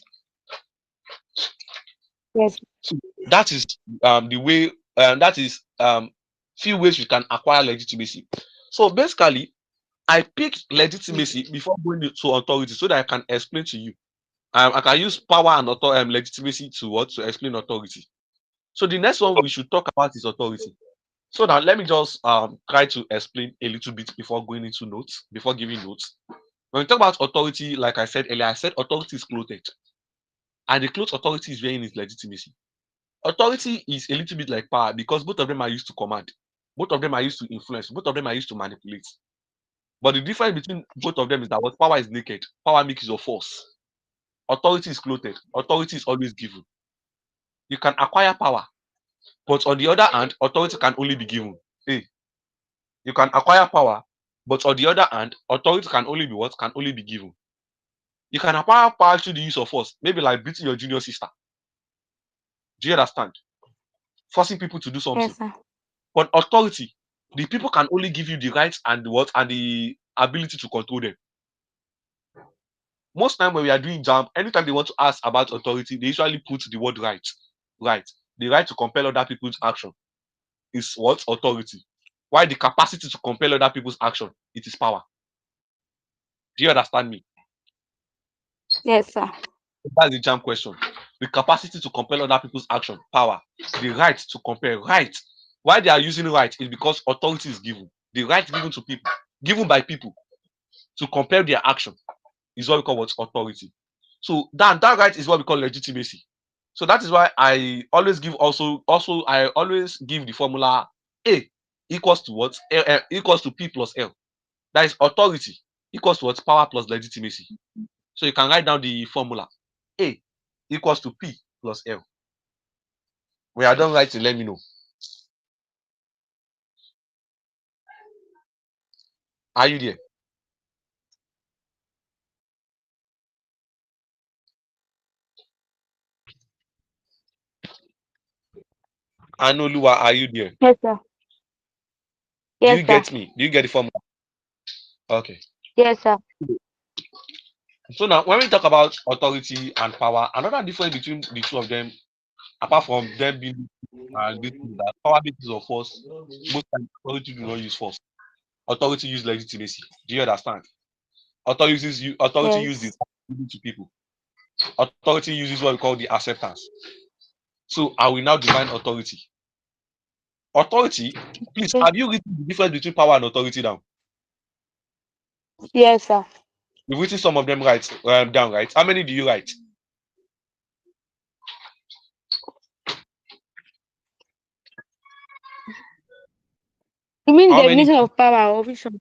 Yes. So that is the way that is few ways you can acquire legitimacy. So basically, I picked legitimacy before going to authority so that I can explain to you. I can use power and legitimacy to what to explain authority. So the next one we should talk about is authority. So now let me just try to explain a little bit before going into notes, before giving notes. When we talk about authority, like I said earlier, I said authority is clothed, and the clothes authority is wearing is legitimacy. Authority is a little bit like power because both of them are used to command, both of them are used to influence, both of them are used to manipulate. But the difference between both of them is that what power is naked, power makes your force. Authority is clothed, authority is always given. You can acquire power, but on the other hand, authority can only be given. Hey, you can acquire power, but on the other hand, authority can only be what? Can only be given. You can acquire power through the use of force, maybe like beating your junior sister. Do you understand? Forcing people to do something. Yes, sir. But authority, the people can only give you the rights and the what and the ability to control them. Most time when we are doing JAMB, anytime they want to ask about authority, they usually put the word right. Right. The right to compel other people's action is what? Authority. Why the capacity to compel other people's action? It is power. Do you understand me? Yes, sir. That's the JAMB question. The capacity to compel other people's action, power, the right to compel, right. Why they are using right is because authority is given. The right given to people, given by people to compel their action is what we call what authority. So that right is what we call legitimacy. So that is why I always give I always give the formula A equals to what? Equals to P plus L. That is authority equals to what? Power plus legitimacy. So you can write down the formula A equals to P plus L. When I don't write it, let me know. Are you there? Anoluwa, are you there? Yes, sir. Do Yes, you sir. get me? Do you get the formula? Okay. Yes, sir. So now, when we talk about authority and power, another difference between the two of them, apart from them being that power basis of force, most times authority do not use force. Authority use legitimacy. Do you understand? Authority use the Yes. given to people. Authority uses what we call the acceptance. So I will now define authority. Authority, please, Okay. have you written the difference between power and authority down? Yes, sir. You've written some of them right down, right? How many do you write? You mean How many? definition of power or vision?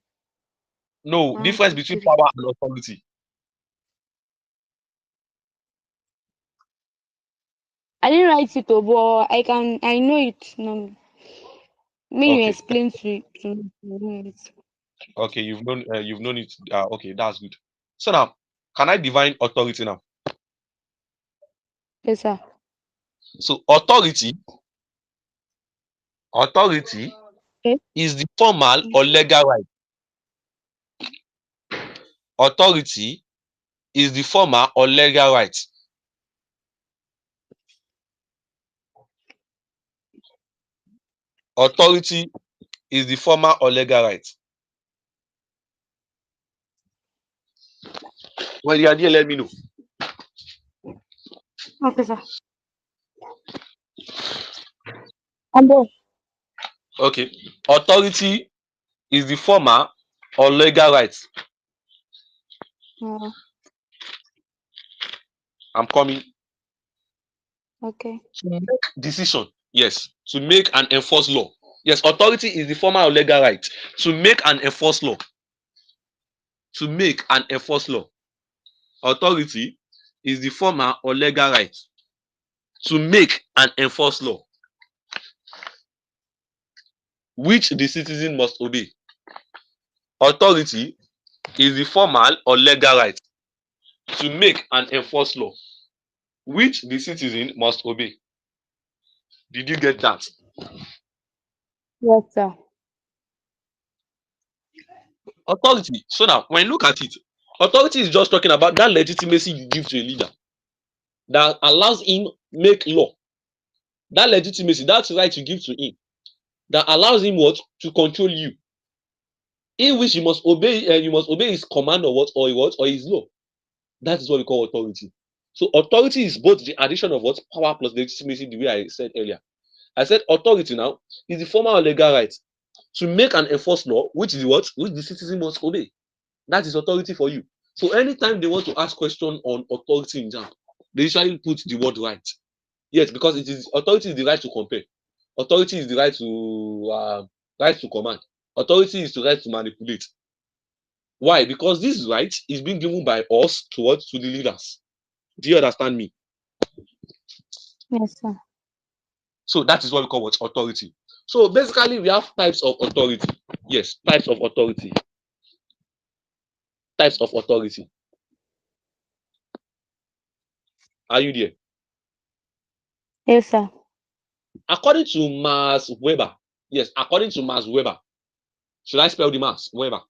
No, One, difference two, between three. power and authority. I didn't write it, but I know it. No, may you Okay, explain to me it. okay, you've known it. Okay, that's good. So now, can I define authority now? Yes, sir. So authority Okay. is the formal or legal right. Authority is the formal or legal right. Authority is the formal or legal right. When you are there, let me know. Okay, sir. And then, Okay, authority is the formal or legal right. uh, I'm coming. okay. To make decision, yes. To make and enforce law, yes. Authority is the formal or legal right to make and enforce law. To make and enforce law. Authority is the formal or legal right to make and enforce law, which the citizen must obey. Authority is the formal or legal right to make and enforce law, which the citizen must obey. Did you get that? Yes, sir. Authority. So now, when you look at it, authority is just talking about that legitimacy you give to a leader that allows him make law. That legitimacy, that's right you give to him that allows him what to control you. In which you must obey his command or what or his law. That is what we call authority. So authority is both the addition of what power plus legitimacy, the way I said earlier. I said authority now is the formal or legal right to make and enforce law, which is what which the citizen must obey. That is authority for you. So anytime they want to ask question on authority in JAMB, they usually put the word right. Yes, because it is authority is the right to compare. Authority is the right to command. Authority is the right to manipulate. Why? Because this right is being given by us to the leaders. Do you understand me? Yes, sir. So that is what we call what authority. So basically, we have types of authority. Yes, types of authority. Types of authority. Are you there? Yes, sir. According to Max Weber, yes, according to Max Weber, should I spell the Max Weber?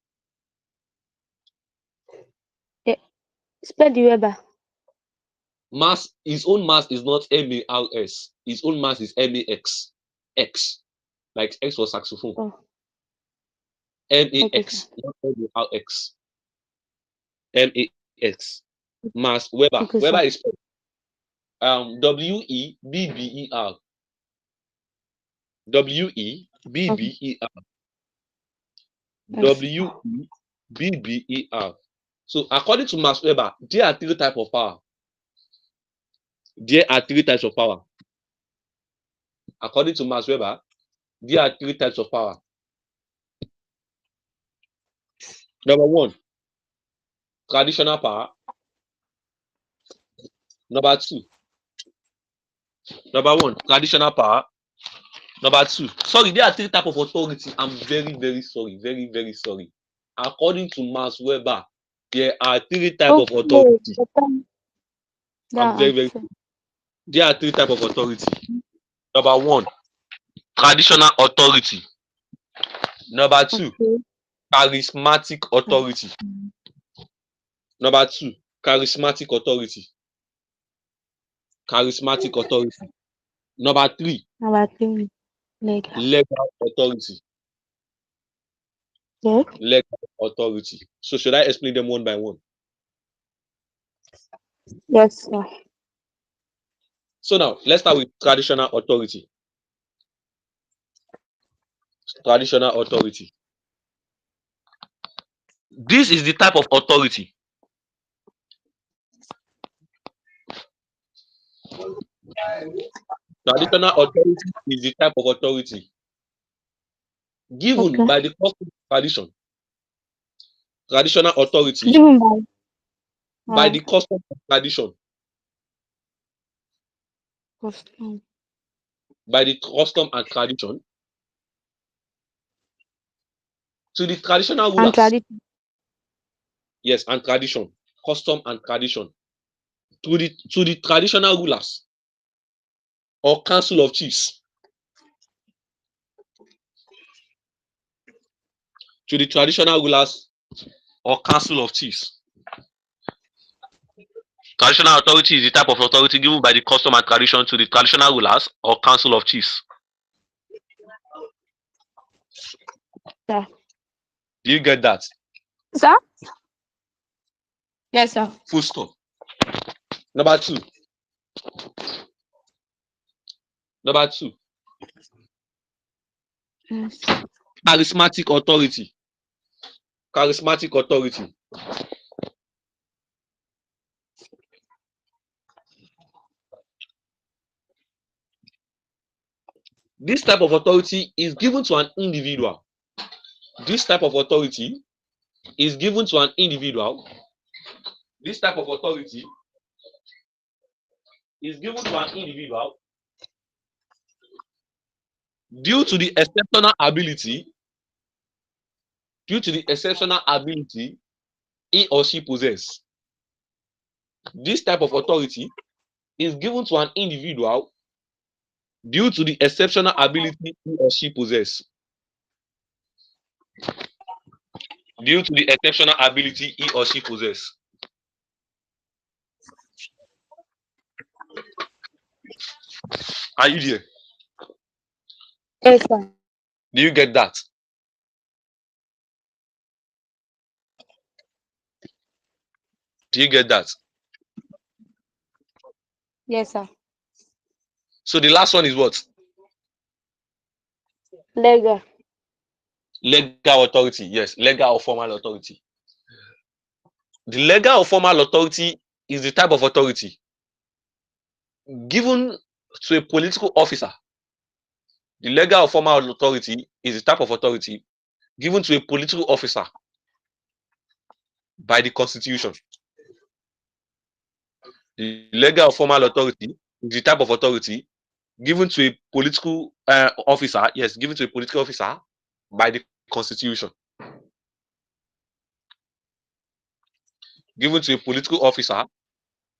Eh, Spell the Weber. Mass, his own mass is not MARS. His own mass is MAX. X, like X for saxophone. Oh, okay, sir. MAX, not MARX. M-A-S. Max Weber. Okay, Weber sir. is W-E-B-B-E-R. W-E-B-B-E-R. Yes. W-E-B-B-E-R. So according to Max Weber, there are three types of power. There are three types of power. According to Max Weber, there are three types of power. Number one, traditional power. Number two, traditional power. Number two, sorry, there are three types of authority. I'm very, very sorry. Very, very sorry. According to Max Weber, there are three types of Okay. authority. I'm That very, very answer. There are three types of authority. Number one, traditional authority. Number two, Okay. charismatic authority. Number two, charismatic authority. Charismatic authority. Number three, Number 3, legal. legal authority. Yeah. Legal authority. So should I explain them one by one? Yes, sir. So now let's start with traditional authority. Traditional authority. This is the type of authority. Traditional authority is the type of authority given Okay. by the custom tradition. Traditional authority Given by by the custom tradition. custom By the custom and tradition to the traditional and rulers. tradition. Yes, and tradition. Custom and tradition. To the traditional rulers or council of chiefs. To the traditional rulers or council of chiefs. Traditional authority is the type of authority given by the custom and tradition to the traditional rulers or council of chiefs. Sir. Do you get that? Sir? Yes, sir. Full stop. Number two. Number two. Yes. Charismatic authority. Charismatic authority. This type of authority is given to an individual. This type of authority is given to an individual. This type of authority is given to an individual due to the exceptional ability he or she possesses. This type of authority is given to an individual due to the exceptional ability he or she possesses. Due to the exceptional ability he or she possesses. Are you there? Yes, sir. Do you get that? Do you get that? Yes, sir. So the last one is what? Legal. Legal authority. Yes, legal or formal authority. The legal or formal authority is the type of authority given to a political officer. The legal or formal authority is the type of authority given to a political officer by the Constitution. The legal or formal authority is the type of authority given to a political officer. Yes, given to a political officer by the Constitution. Given to a political officer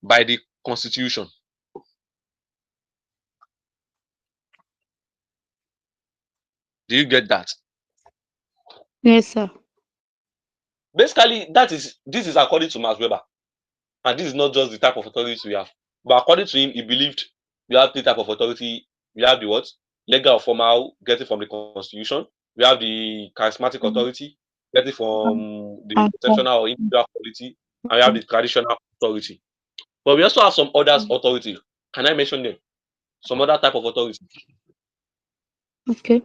by the Constitution. Do you get that? Yes, sir. Basically, this is according to Max Weber. And this is not just the type of authority we have. But according to him, he believed we have three type of authority. We have the what? Legal or formal, getting from the Constitution. We have the charismatic authority, getting from the Okay. exceptional or individual quality. and we have the traditional authority. But we also have some others authority. Can I mention them? Some other type of authority. Okay.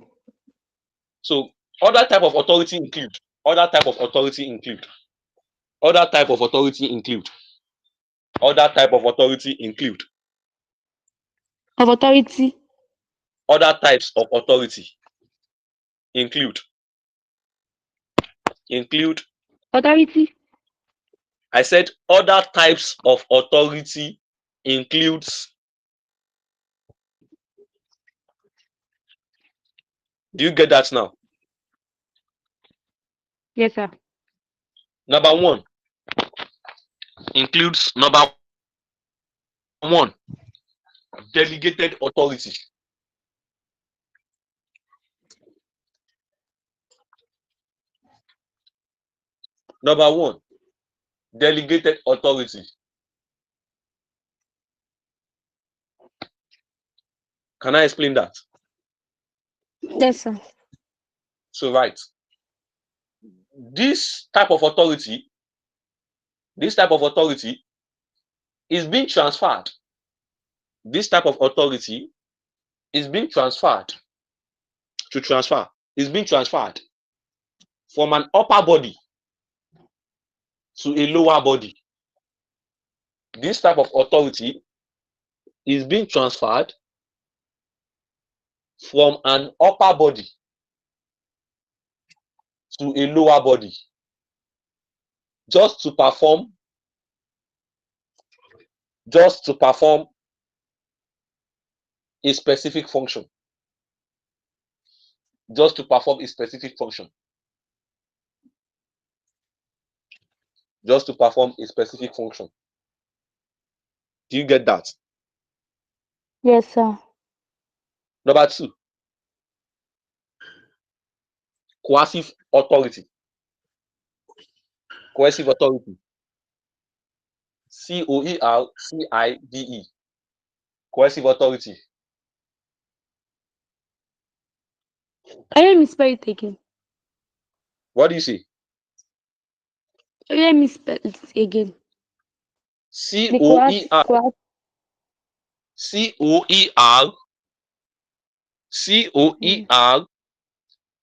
So other type of authority include. Other type of authority include. Other type of authority include. Other type of authority include. Of authority. Other types of authority include. Include. Authority. I said other types of authority includes. Do you get that now? Yes, sir. Number one includes number one delegated authority. Number one delegated authority. Can I explain that? Yes, sir. So right, this type of authority is being transferred. This type of authority is being transferred to transfer. Is being transferred from an upper body to a lower body. This type of authority is being transferred from an upper body to a lower body just to perform a specific function. Just to perform a specific function. Just to perform a specific function. Do you get that? Yes, sir. Number two, coercive authority. Coercive authority. COERCIVE. Coercive authority. Let me spell it again. What do you say? Let me spell it again. The COER coercive. COER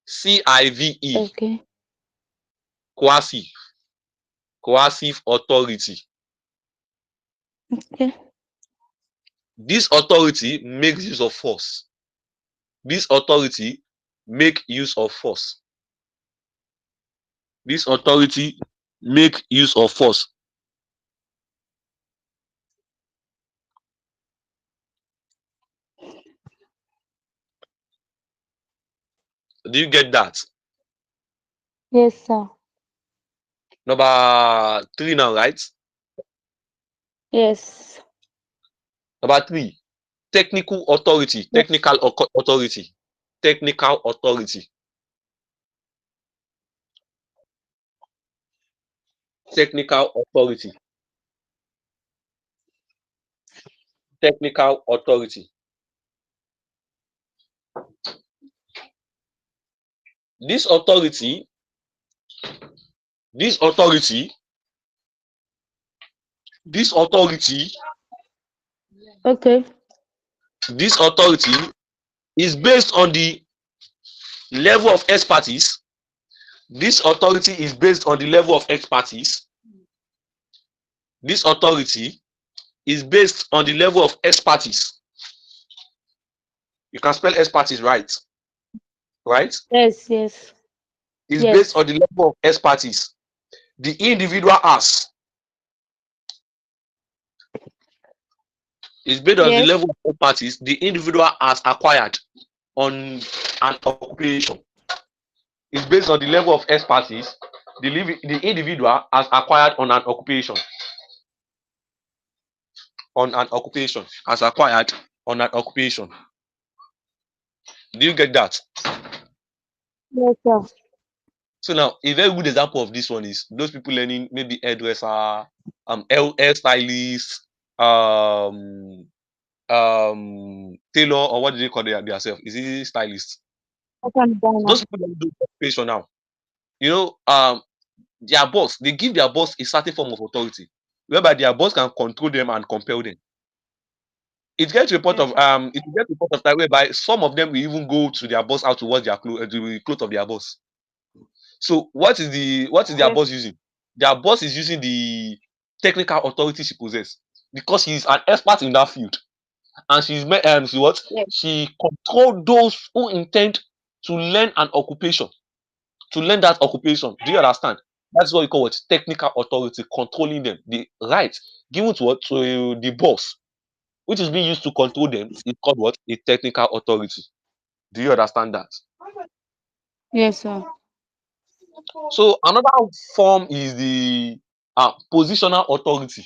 COERCIVE. Okay. Coercive. Coercive authority. Okay. This authority makes use of force. This authority make use of force. This authority make use of force. Do you get that? Yes, sir. Number three now, right? Yes. Number three, technical authority. Yes. Technical authority. Technical authority. Technical authority. Technical authority. This authority, this authority, this authority, Okay. this authority is based on the level of expertise. This authority is based on the level of expertise. This authority is based on the level of expertise. You can spell expertise right. Right? Yes. Yes. It's based Yes. on the level of expertise the individual has. It's based on the Yes. level of expertise the individual has acquired on an occupation. It's based on the level of expertise the individual has acquired on an occupation. On an occupation. Has acquired on an occupation. Do you get that? Yes, sir. So now a very good example of this one is those people learning maybe hairdresser, hair stylist, tailor, or what do they call themselves? Is it stylist? I can buy now. Those people don't do occupation now. You know, their boss, they give their boss a certain form of authority, whereby their boss can control them and compel them. It gets to a point Yes, of sir. it gets to a point of time whereby some of them will even go to their boss out to wash their clothes, the clothes of their boss. So what is their Yes, boss using? Their boss is using the technical authority she possesses because she's an expert in that field, and yes, she control those who intend to learn an occupation, to learn that occupation. Do you understand? That's what we call what technical authority, controlling them. The right given to what to the boss, which is being used to control them, is called what a technical authority. Do you understand that? yes, sir. So another form is the positional authority.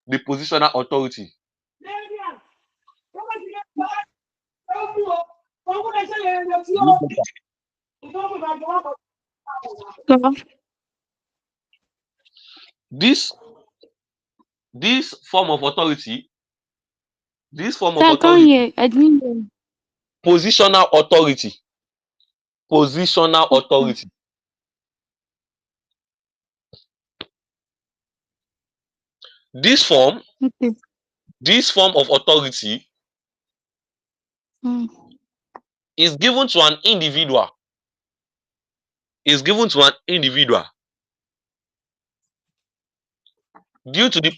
The positional authority. Sir, This this form of authority, this form sir, of I can't authority, hear. I didn't hear. positional authority, positional Okay. authority. This form, Okay. this form of authority Mm. is given to an individual. Is given to an individual due to the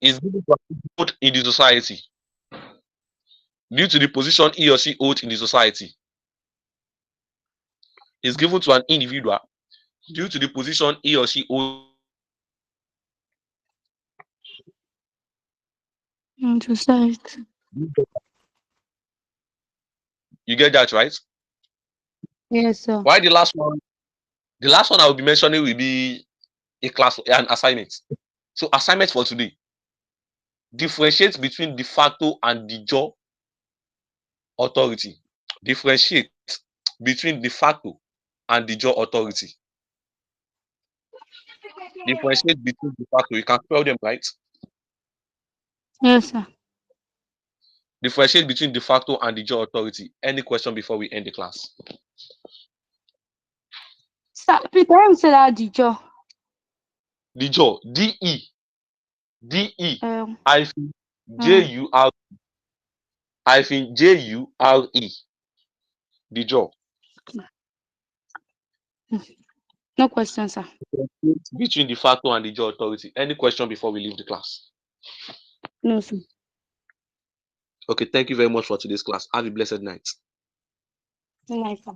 is given to an individual in the society, due to the position he or she holds in the society. Is given to an individual due to the position he or she holds. Society. You get that right? Yes, sir. Why the last one? The last one I will be mentioning will be an assignment. So assignment for today. Differentiate between de facto and de jure authority. Differentiate between de facto and de jure authority. Differentiate between de facto. You can spell them right. Yes, sir. Differentiate between de facto and de jure authority. Any question before we end the class? Sir, Peter, I said that the jaw. De jure, DE Um, hyphen um, JUR hyphen JURE. De jure. no question, sir. Between de facto and de jure authority. Any question before we leave the class? No, sir. Okay, thank you very much for today's class. Have a blessed night. Good night, sir.